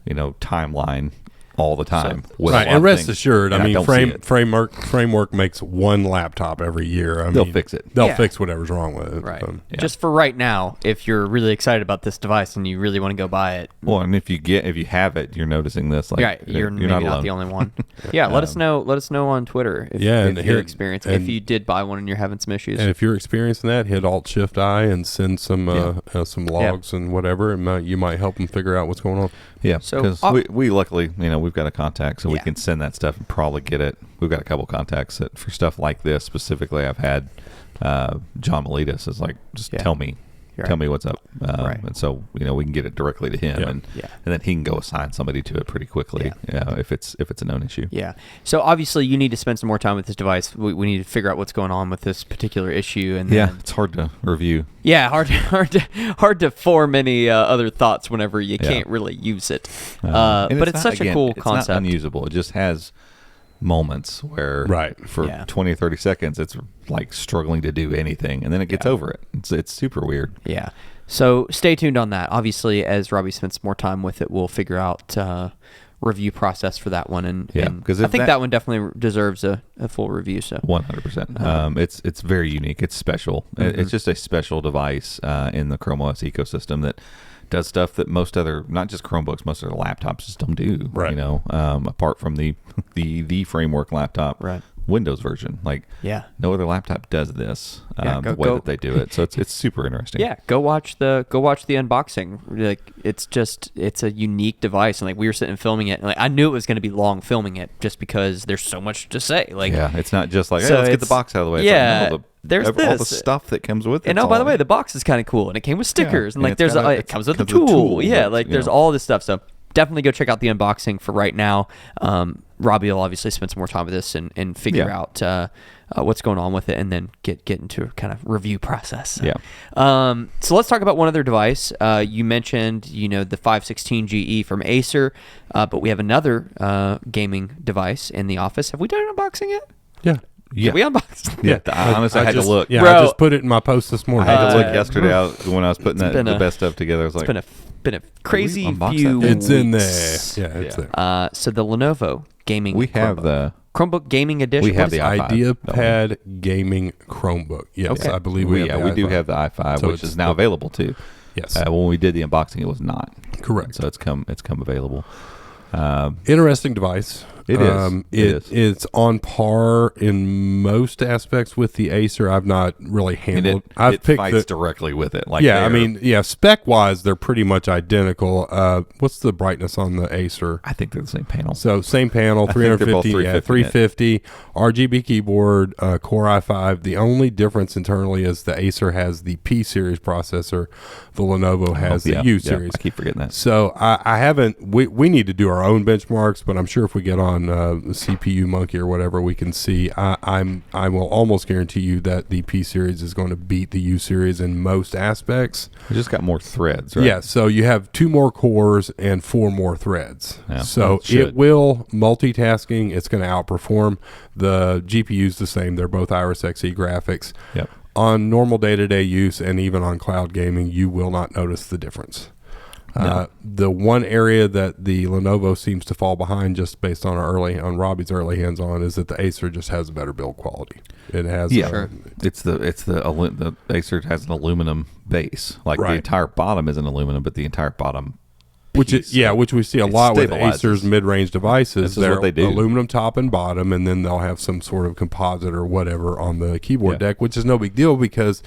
Speaker 2: timeline all the time.
Speaker 3: And rest assured, I mean, Framework makes one laptop every year.
Speaker 2: They'll fix it.
Speaker 3: They'll fix whatever's wrong with it.
Speaker 1: Right. Just for right now, if you're really excited about this device and you really want to go buy it.
Speaker 2: Well, and if you have it, you're noticing this. Like,
Speaker 1: you're maybe not the only one. Let us know. Let us know on Twitter if you're experiencing. If you did buy one and you're having some issues.
Speaker 3: And if you're experiencing that, hit Alt-Shift-I and send some logs and whatever, and you might help them figure out what's going on.
Speaker 2: Yeah, because we luckily, we've got a contact, so we can send that stuff and probably get it. We've got a couple contacts that for stuff like this specifically. I've had John Miletus is like, just tell me what's up, and so we can get it directly to him, and then he can go assign somebody to it pretty quickly if it's a known issue.
Speaker 1: Yeah. So obviously you need to spend some more time with this device. We need to figure out what's going on with this particular issue, and
Speaker 2: it's hard to review.
Speaker 1: Yeah, hard to form any other thoughts whenever you can't really use it. But it's such a cool concept.
Speaker 2: It's not unusable. It just has moments where for 20 or 30 seconds it's like struggling to do anything, and then it gets over it. It's super weird.
Speaker 1: Yeah. So stay tuned on that. Obviously, as Robbie spends more time with it, we'll figure out review process for that one, and I think that one definitely deserves a full review. So
Speaker 2: 100%. It's very unique. It's special. It's just a special device in the Chrome OS ecosystem that does stuff that most other, not just Chromebooks, most other laptops just don't do. Right. Apart from the Framework Laptop Windows version, no other laptop does this the way that they do it. So it's super interesting.
Speaker 1: Yeah, go watch the unboxing. Like, it's a unique device, and like we were sitting and filming it, and like I knew it was going to be long filming it just because there's so much to say. Like,
Speaker 2: it's not just like, hey, let's get the box out of the way.
Speaker 1: Yeah.
Speaker 2: It's like,
Speaker 1: there's
Speaker 2: all the stuff that comes with it.
Speaker 1: And by the way, the box is kind of cool, and it came with stickers, and like it comes with a tool. Yeah, like there's all this stuff. So definitely go check out the unboxing for right now. Robbie will obviously spend some more time with this and figure out what's going on with it, and then get into a kind of review process. So let's talk about one other device. You mentioned the 516 GE from Acer, but we have another gaming device in the office. Have we done an unboxing yet?
Speaker 3: Yeah.
Speaker 1: Yeah, we unboxed.
Speaker 2: Honestly, I had to look.
Speaker 3: Yeah, I just put it in my post this morning.
Speaker 2: I had to look yesterday when I was putting the best stuff together. I was like,
Speaker 1: been a crazy few.
Speaker 3: It's in there. Yeah, it's there.
Speaker 1: So the Lenovo gaming.
Speaker 2: We have
Speaker 1: Chromebook. Chromebook Gaming Edition.
Speaker 2: We have the i5.
Speaker 3: IdeaPad Gaming Chromebook. Yes, okay. I believe we
Speaker 2: do have the i5, so which is now available too.
Speaker 3: Yes.
Speaker 2: When we did the unboxing, it was not.
Speaker 3: Correct.
Speaker 2: So it's come available.
Speaker 3: Interesting device.
Speaker 2: It is.
Speaker 3: It's on par in most aspects with the Acer. I've not really handled.
Speaker 2: It fights directly with it.
Speaker 3: Spec wise, they're pretty much identical. What's the brightness on the Acer?
Speaker 2: I think they're the same panel.
Speaker 3: So same panel, 350, 350 RGB keyboard, Core i5. The only difference internally is the Acer has the P series processor. The Lenovo has the U series.
Speaker 2: I keep forgetting that.
Speaker 3: So I haven't. We need to do our own benchmarks, but I'm sure if we get on CPU Monkey or whatever, we can see. I will almost guarantee you that the P series is going to beat the U series in most aspects.
Speaker 2: We just got more threads, right?
Speaker 3: Yeah, so you have 2 more cores and 4 more threads.
Speaker 2: Yeah,
Speaker 3: so it will multitasking. It's going to outperform. The GPU's the same. They're both Iris Xe graphics.
Speaker 2: Yep.
Speaker 3: On normal day-to-day use and even on cloud gaming, you will not notice the difference. No. The one area that the Lenovo seems to fall behind, just based on Robbie's early hands-on, is that the Acer just has a better build quality. It has,
Speaker 2: It's the Acer has an aluminum base. The entire bottom isn't aluminum, but the entire bottom,
Speaker 3: which we see a lot with Acer's mid-range devices. They're
Speaker 2: what they do.
Speaker 3: Aluminum top and bottom, and then they'll have some sort of composite or whatever on the keyboard deck, which is no big deal because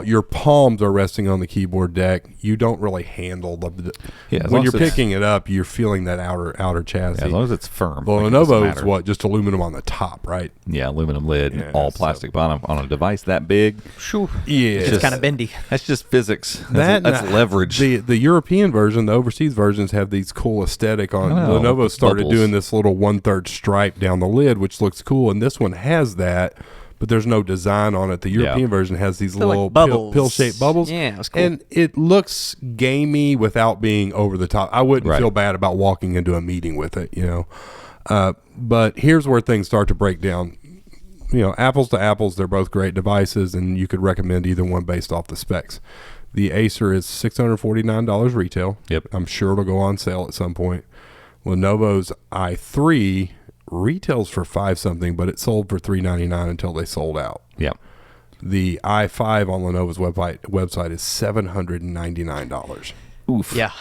Speaker 3: your palms are resting on the keyboard deck. You don't really handle when you're picking it up, you're feeling that outer chassis.
Speaker 2: As long as it's firm.
Speaker 3: Well, Lenovo is just aluminum on the top, right?
Speaker 2: Yeah, aluminum lid, all plastic bottom on a device that big.
Speaker 1: Sure.
Speaker 3: Yeah,
Speaker 1: it's kind of bendy.
Speaker 2: That's just physics. That's leverage.
Speaker 3: The European version, the overseas versions have these cool aesthetic on. Lenovo started doing this little 1/3 stripe down the lid, which looks cool, and this one has that. But there's no design on it. The European version has these little pill-shaped bubbles.
Speaker 1: Yeah, it's cool.
Speaker 3: And it looks gamey without being over the top. I wouldn't feel bad about walking into a meeting with it, But here's where things start to break down. Apples to apples, they're both great devices, and you could recommend either one based off the specs. The Acer is $649 retail.
Speaker 2: Yep.
Speaker 3: I'm sure it'll go on sale at some point. Lenovo's i3 retails for $5-something, but it sold for $399 until they sold out.
Speaker 2: Yeah.
Speaker 3: The i5 on Lenovo's website is $799.
Speaker 2: Oof.
Speaker 1: Yeah.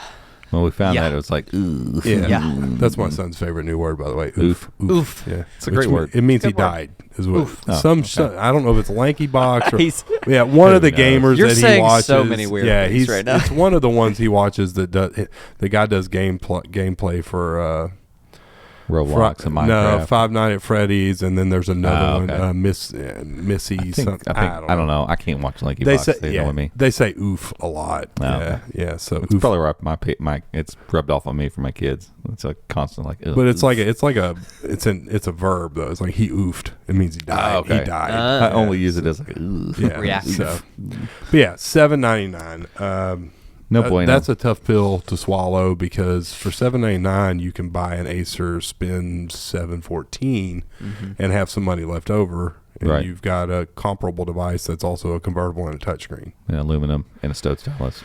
Speaker 2: When we found that, it was like, oof.
Speaker 3: Yeah. That's my son's favorite new word, by the way. Oof.
Speaker 1: Oof.
Speaker 3: Yeah.
Speaker 2: It's a great word.
Speaker 3: It means he died. Is what. I don't know if it's Lanky Box or
Speaker 1: one
Speaker 3: of the gamers
Speaker 1: You're
Speaker 3: that he
Speaker 1: saying
Speaker 3: watches.
Speaker 1: So many weird things right now.
Speaker 3: It's one of the ones he watches that the guy does gameplay for
Speaker 2: Roblox and Minecraft.
Speaker 3: No, Five Nights at Freddy's, and then there's another one, Missy.
Speaker 2: I don't know. I can't watch Lanky Box. They know me.
Speaker 3: They say oof a lot.
Speaker 2: Okay.
Speaker 3: So
Speaker 2: it's probably where it's rubbed off on me for my kids. It's a constant ugh,
Speaker 3: but it's it's a verb though. It's like he oofed. It means he died.
Speaker 2: Okay.
Speaker 3: He died.
Speaker 2: I only use it as oof.
Speaker 1: Reactive.
Speaker 3: So, but yeah, $799.
Speaker 2: No bueno.
Speaker 3: That's a tough pill to swallow because for $799 you can buy an Acer Spin 714 and have some money left over, and you've got a comparable device that's also a convertible and a touchscreen.
Speaker 2: Yeah, aluminum and a stowed stylus.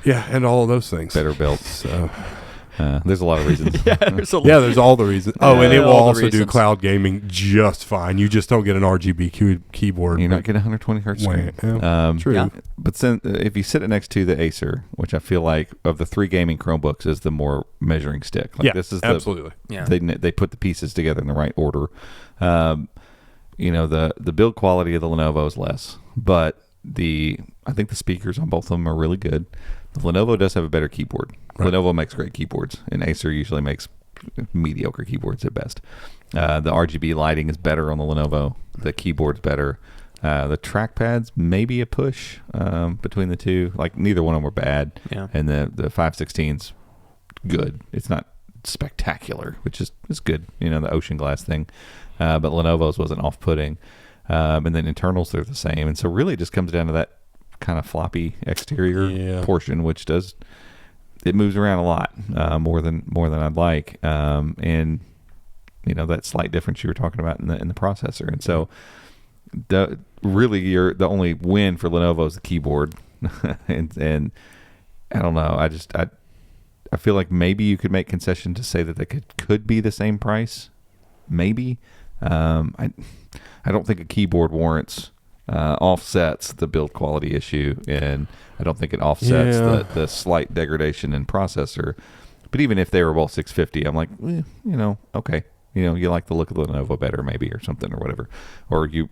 Speaker 3: Yeah, and all of those things.
Speaker 2: Better built. So. There's a lot of reasons.
Speaker 3: There's all the reasons. And it will also do cloud gaming just fine. You just don't get an RGB keyboard.
Speaker 2: You're not getting 120 hertz screen.
Speaker 3: True. Yeah.
Speaker 2: But if you sit it next to the Acer, which I feel like of the 3 gaming Chromebooks is the more measuring stick. This is
Speaker 3: absolutely.
Speaker 2: They put the pieces together in the right order. The build quality of the Lenovo is less, but I think the speakers on both of them are really good. The Lenovo does have a better keyboard. Right. Lenovo makes great keyboards, and Acer usually makes mediocre keyboards at best. The RGB lighting is better on the Lenovo. The keyboard's better. The trackpad's maybe a push between the two. Neither one of them were bad.
Speaker 1: Yeah.
Speaker 2: And the 516's good. It's not spectacular, which is good. The ocean glass thing. But Lenovo's wasn't off-putting. And then internals, they're the same. And so really it just comes down to that kind of floppy exterior portion, which it moves around a lot more than I'd like, and that slight difference you were talking about in the processor. And so the only win for Lenovo is the keyboard, and I don't know. I feel like maybe you could make concession to say that they could be the same price, maybe. I don't think a keyboard warrants offsets the build quality issue, and I don't think it offsets the slight degradation in processor. But even if they were both 650, I'm like, okay. You like the look of the Lenovo better maybe, or something, or whatever. Or you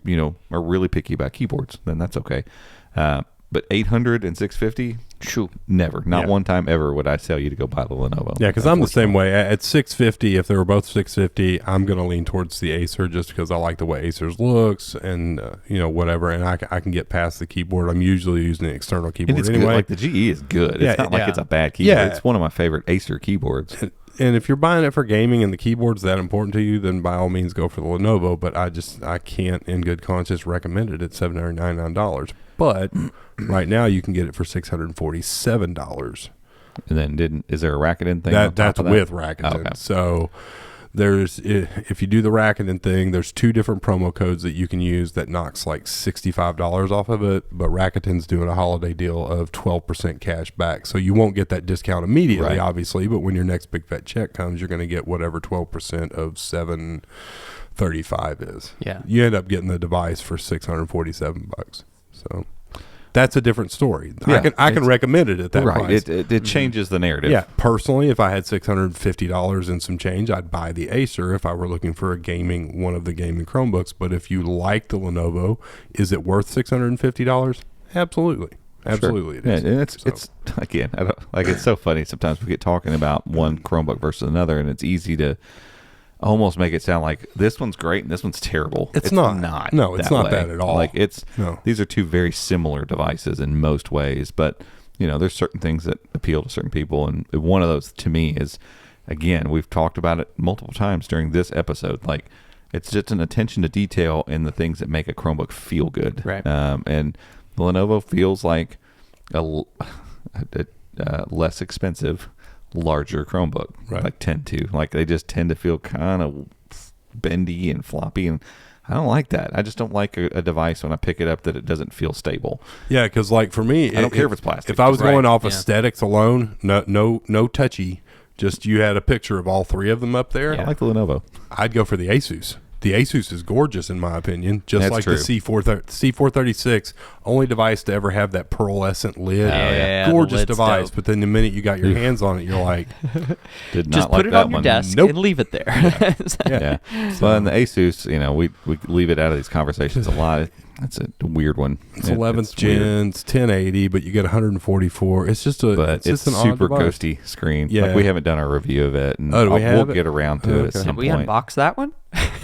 Speaker 2: are really picky about keyboards, then that's okay. But 800 and 650, never. Not one time ever would I tell you to go buy the Lenovo.
Speaker 3: Yeah, because I'm the same way. At 650, if they were both 650, I'm going to lean towards the Acer just because I like the way Acer's looks and, whatever. And I can get past the keyboard. I'm usually using an external keyboard
Speaker 2: and it's
Speaker 3: anyway.
Speaker 2: Good. Like the GE is good. It's not like it's a bad keyboard. Yeah. It's one of my favorite Acer keyboards.
Speaker 3: And if you're buying it for gaming and the keyboard's that important to you, then by all means go for the Lenovo. But I can't in good conscience recommend it at $799. But right now you can get it for $647.
Speaker 2: And then is there a Rakuten thing?
Speaker 3: That's with Rakuten.
Speaker 2: Okay.
Speaker 3: So if you do the Rakuten thing, there's 2 different promo codes that you can use that knocks like $65 off of it. But Rakuten's doing a holiday deal of 12% cash back. So you won't get that discount immediately, obviously. But when your next big fat check comes, you're going to get whatever 12% of $735 is.
Speaker 1: Yeah.
Speaker 3: You end up getting the device for $647. So that's a different story.
Speaker 2: Yeah,
Speaker 3: I can recommend it at that price.
Speaker 2: It changes the narrative.
Speaker 3: Yeah, personally, if I had $650 and some change, I'd buy the Acer if I were looking for one of the gaming Chromebooks. But if you like the Lenovo, is it worth $650? Absolutely. Absolutely,
Speaker 2: sure.
Speaker 3: It is.
Speaker 2: Yeah, and it's again, it's so funny. Sometimes we get talking about one Chromebook versus another, and it's easy to almost make it sound like this one's great and this one's terrible.
Speaker 3: It's not. No, it's not
Speaker 2: way.
Speaker 3: that at all.
Speaker 2: Like these are 2 very similar devices in most ways, but there's certain things that appeal to certain people, and one of those to me is, again, we've talked about it multiple times during this episode. Like, it's just an attention to detail in the things that make a Chromebook feel good.
Speaker 1: Right.
Speaker 2: And the Lenovo feels like a less expensive, larger Chromebook. They just tend to feel kind of bendy and floppy, and I don't like that. I just don't like a device when I pick it up that it doesn't feel stable.
Speaker 3: Yeah, because like for me,
Speaker 2: I don't care if it's plastic.
Speaker 3: If I was going off aesthetics alone, no touchy, just you had a picture of all 3 of them up there.
Speaker 2: I like the Lenovo.
Speaker 3: I'd go for the Asus. The Asus is gorgeous in my opinion, just
Speaker 2: That's
Speaker 3: like
Speaker 2: true.
Speaker 3: the C436, only device to ever have that pearlescent lid. Gorgeous device, dope. But then the minute you got your hands on it, you're like,
Speaker 2: did not
Speaker 1: just
Speaker 2: like
Speaker 1: put it
Speaker 2: that
Speaker 1: on your
Speaker 2: one.
Speaker 1: desk and leave it there.
Speaker 2: Yeah. Well, and the Asus, we leave it out of these conversations a lot. That's a weird one.
Speaker 3: It's 11th gen, it's 1080, but you get 144. It's just it's
Speaker 2: just an super ghosty screen.
Speaker 3: Yeah.
Speaker 2: Like, we haven't done a review of it, and we'll get around to it at some
Speaker 1: Have we
Speaker 2: point.
Speaker 1: unboxed that one?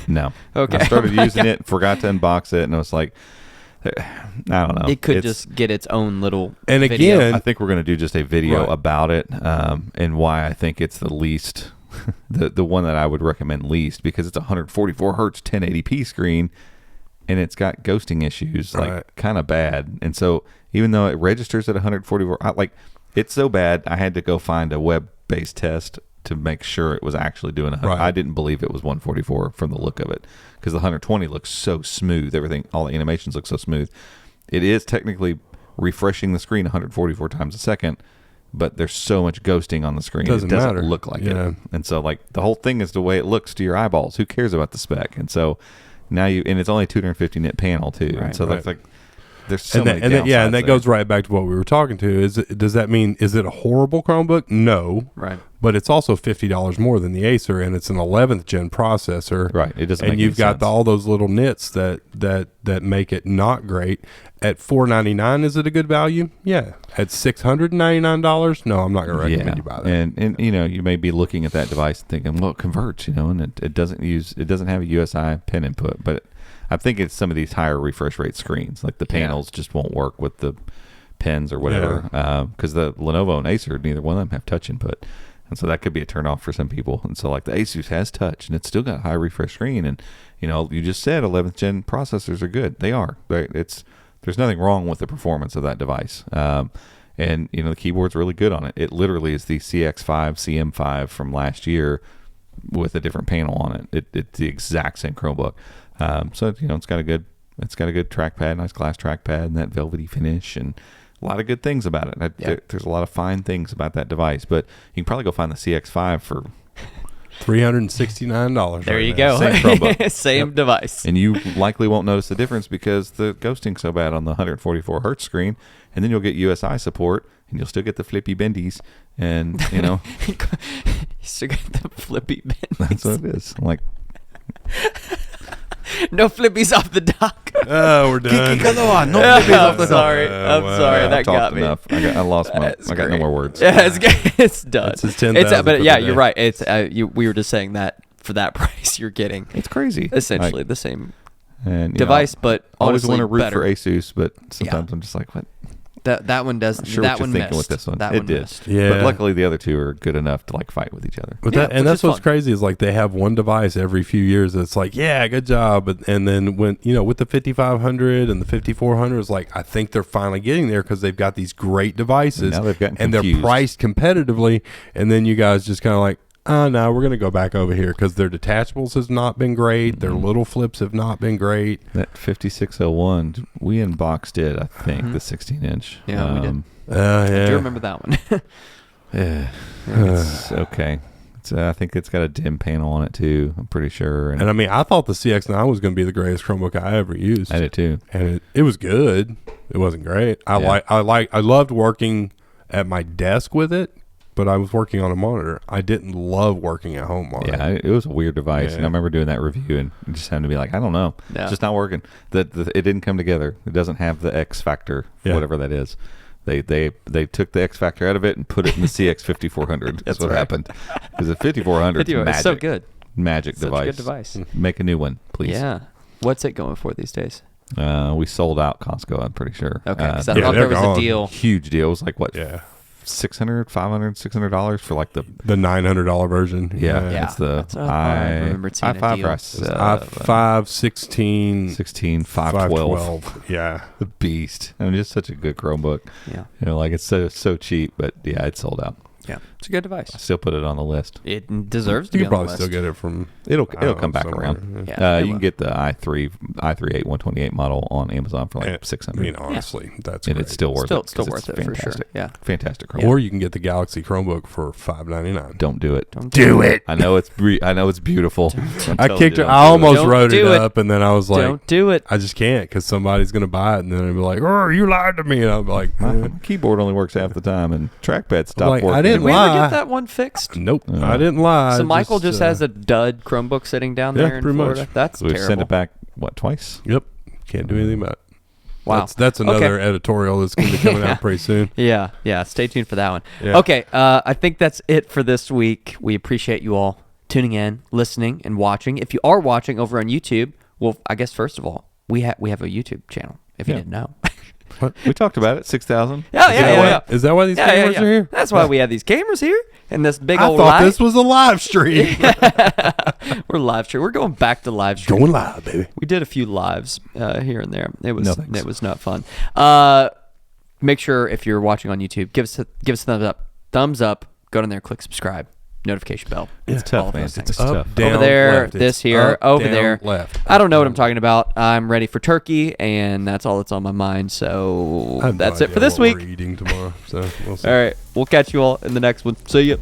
Speaker 2: No.
Speaker 1: Okay.
Speaker 2: I started using it, forgot to unbox it, and I was like, I don't know.
Speaker 1: It could just get its own little
Speaker 3: and
Speaker 1: video.
Speaker 3: Again,
Speaker 2: I think we're going to do just a video about it, and why I think it's the least, the one that I would recommend least, because it's a 144 hertz 1080p screen, and it's got ghosting issues, like kind of bad. And so even though it registers at 144, it's so bad, I had to go find a web-based test to make sure it was actually doing 100. I didn't believe it was 144 from the look of it, because the 120 looks so smooth. All the animations look so smooth. It is technically refreshing the screen 144 times a second, but there's so much ghosting on the screen, it doesn't look like it. And so the whole thing is the way it looks to your eyeballs. Who cares about the spec? And so now and it's only a 250 nit panel too. And so there's so many downsides
Speaker 3: and that goes right back to what we were talking to. Does that mean, is it a horrible Chromebook? No.
Speaker 1: Right.
Speaker 3: But it's also $50 more than the Acer, and it's an 11th gen processor.
Speaker 2: Right. It doesn't.
Speaker 3: And you've got all those little nits that make it not great. At $499, is it a good value? Yeah. At $699, no, I'm not going to recommend you buy that.
Speaker 2: And you may be looking at that device and thinking, well, it converts, and it doesn't have a USI pen input, but I think it's some of these higher refresh rate screens, like the panels just won't work with the pens or whatever, because the Lenovo and Acer, neither one of them have touch input. And so that could be a turn off for some people. And so like the Asus has touch, and it's still got a high refresh screen. And, you just said 11th gen processors are good. They are. There's nothing wrong with the performance of that device. And, the keyboard's really good on it. It literally is the CX5, CM5 from last year with a different panel on it. It's the exact same Chromebook. So, it's got a good trackpad, nice glass trackpad, and that velvety finish, and a lot of good things about it. There's a lot of fine things about that device, but you can probably go find the CX5 for
Speaker 3: $369.
Speaker 1: There
Speaker 3: right
Speaker 1: you
Speaker 3: now.
Speaker 1: go.
Speaker 2: Same Chromebook.
Speaker 1: Same device.
Speaker 2: And you likely won't notice the difference because the ghosting's so bad on the 144 hertz screen. And then you'll get USI support, and you'll still get the flippy bendies. And, you know.
Speaker 1: You still get the flippy bendies.
Speaker 2: That's what it is. Like.
Speaker 1: No flippies off the dock.
Speaker 3: Oh, we're done.
Speaker 1: I'm sorry. That got me.
Speaker 2: Enough. I lost my. I got no more words.
Speaker 1: Yeah, it's done.
Speaker 3: It's 10,000
Speaker 1: but
Speaker 3: for
Speaker 1: yeah,
Speaker 3: the
Speaker 1: you're
Speaker 3: day.
Speaker 1: right. It's we were just saying that for that price you're getting
Speaker 2: It's crazy.
Speaker 1: essentially
Speaker 2: Like,
Speaker 1: the same
Speaker 2: and,
Speaker 1: device, but
Speaker 2: I always
Speaker 1: honestly
Speaker 2: want to root
Speaker 1: better.
Speaker 2: for Asus, but sometimes I'm just like, what?
Speaker 1: That one does.
Speaker 2: I'm sure
Speaker 1: that
Speaker 2: what
Speaker 1: one
Speaker 2: you're thinking
Speaker 1: missed.
Speaker 2: with this one.
Speaker 1: That
Speaker 2: It
Speaker 1: one
Speaker 2: did.
Speaker 1: missed.
Speaker 3: Yeah.
Speaker 2: But luckily the other two are good enough to like fight with each other.
Speaker 3: But
Speaker 1: Yeah,
Speaker 3: and
Speaker 1: which
Speaker 3: that's
Speaker 1: is
Speaker 3: what's
Speaker 1: fun.
Speaker 3: crazy is like they have one device every few years that's like, yeah, good job. And then when, with the 5500 and the 5400, it's like, I think they're finally getting there because they've got these great devices
Speaker 2: Now they've gotten
Speaker 3: and they're
Speaker 2: confused.
Speaker 3: priced competitively. And then you guys just kind of like, oh, no, we're going to go back over here because their detachables has not been great. Their little flips have not been great.
Speaker 2: That 5601, we unboxed it, I think, the 16-inch.
Speaker 1: Yeah, we did.
Speaker 3: Yeah.
Speaker 1: I do remember that one.
Speaker 2: Yeah, it's okay. I think it's got a dim panel on it too. I'm pretty sure.
Speaker 3: And I mean, I thought the CX9 was going to be the greatest Chromebook I ever used.
Speaker 2: I did too.
Speaker 3: And it was good. It wasn't great. I loved working at my desk with it, but I was working on a monitor. I didn't love working at home on it.
Speaker 2: Yeah, it was a weird device.
Speaker 3: Yeah.
Speaker 2: And I remember doing that review and just having to be like, I don't know.
Speaker 1: Yeah.
Speaker 2: It's just not working. It didn't come together. It doesn't have the X factor, whatever that is. They took the X factor out of it and put it in the CX 5400. That's what happened. Because the 5400 is magic.
Speaker 1: It's so good.
Speaker 2: Magic
Speaker 1: Such
Speaker 2: device.
Speaker 1: a good device.
Speaker 2: Make a new one, please.
Speaker 1: Yeah. What's it going for these days?
Speaker 2: We sold out Costco, I'm pretty sure.
Speaker 1: Okay. 'Cause I
Speaker 3: yeah,
Speaker 1: thought
Speaker 3: they're
Speaker 1: there was
Speaker 3: gone.
Speaker 1: a deal.
Speaker 2: Huge deal. It was like, what,
Speaker 3: Yeah.
Speaker 2: $600, $500, $600 for like the
Speaker 3: The $900 version.
Speaker 1: Yeah.
Speaker 2: it's the
Speaker 1: I remember seeing a
Speaker 2: i5
Speaker 1: deal.
Speaker 2: price.
Speaker 3: i5 16
Speaker 2: 16 512.
Speaker 3: Yeah.
Speaker 2: The beast. I mean, just such a good Chromebook.
Speaker 1: Yeah.
Speaker 2: Like it's so cheap, but yeah, it's sold out.
Speaker 1: Yeah. It's a good device.
Speaker 2: I still put it on the list.
Speaker 1: It deserves to
Speaker 3: You
Speaker 1: be
Speaker 3: could
Speaker 1: on the
Speaker 3: probably
Speaker 1: list.
Speaker 3: still get it from
Speaker 2: It'll
Speaker 3: I don't
Speaker 2: come
Speaker 3: know,
Speaker 2: back
Speaker 3: somewhere.
Speaker 2: around.
Speaker 1: Yeah, it
Speaker 2: You
Speaker 1: will.
Speaker 2: can get the i3 128 model on Amazon for like $600.
Speaker 3: I mean, honestly, that's
Speaker 2: and
Speaker 3: great.
Speaker 2: it's still worth
Speaker 1: Still
Speaker 2: it. 'cause
Speaker 1: worth
Speaker 2: it's
Speaker 1: it for sure.
Speaker 2: fantastic.
Speaker 1: Yeah.
Speaker 2: Fantastic Chromebook.
Speaker 3: Or you can get the Galaxy Chromebook for $599.
Speaker 2: Don't do it.
Speaker 1: Don't
Speaker 3: do it.
Speaker 2: I know it's beautiful.
Speaker 3: I kicked it. I almost
Speaker 1: Don't
Speaker 3: wrote it
Speaker 1: do it.
Speaker 3: up, and then I was like,
Speaker 1: Don't do it.
Speaker 3: I just can't because somebody's gonna buy it, and then they'll be like, "Oh, you lied to me," and I'll be like,
Speaker 2: My keyboard only works half the time, and trackpad stopped
Speaker 3: like, I
Speaker 2: working.
Speaker 3: didn't
Speaker 1: Did we
Speaker 3: lie.
Speaker 1: ever get that one fixed?
Speaker 3: "Nope, I didn't lie."
Speaker 1: So Michael just has a dud Chromebook sitting down
Speaker 3: Yeah,
Speaker 1: there in
Speaker 3: pretty much.
Speaker 1: Florida. That's
Speaker 2: We've
Speaker 1: terrible.
Speaker 2: sent it back, what, twice?
Speaker 3: Yep, can't do anything about it.
Speaker 1: Wow.
Speaker 3: That's another editorial that's going to be coming out pretty soon.
Speaker 1: Yeah. Stay tuned for that one.
Speaker 3: Yeah.
Speaker 1: Okay. I think that's it for this week. We appreciate you all tuning in, listening, and watching. If you are watching over on YouTube, well, I guess first of all, we have a YouTube channel. If you didn't know.
Speaker 2: We talked about it, 6,000.
Speaker 1: Yeah.
Speaker 3: Is that why these cameras are here?
Speaker 1: That's why we have these cameras here and this big
Speaker 3: I
Speaker 1: old
Speaker 3: thought
Speaker 1: light.
Speaker 3: this was a live stream.
Speaker 1: We're live stream. We're going back to live stream.
Speaker 3: Going live, baby.
Speaker 1: We did a few lives here and there. It was
Speaker 2: No, thanks.
Speaker 1: it was not fun. Make sure if you're watching on YouTube, give us a thumbs up. Go down there, click subscribe, notification bell.
Speaker 2: It's
Speaker 1: all
Speaker 2: tough,
Speaker 1: of
Speaker 2: man.
Speaker 1: those
Speaker 2: It's
Speaker 1: things.
Speaker 2: tough.
Speaker 3: down,
Speaker 1: Over there,
Speaker 3: left.
Speaker 1: this
Speaker 3: It's
Speaker 1: here,
Speaker 3: up,
Speaker 1: over
Speaker 3: down,
Speaker 1: there.
Speaker 3: left.
Speaker 1: I don't know what I'm talking about. I'm ready for turkey, and that's all that's on my mind. So
Speaker 3: I have no
Speaker 1: that's it
Speaker 3: idea
Speaker 1: for this
Speaker 3: what
Speaker 1: week.
Speaker 3: we're eating tomorrow, so we'll see.
Speaker 1: All right, we'll catch you all in the next one. See ya.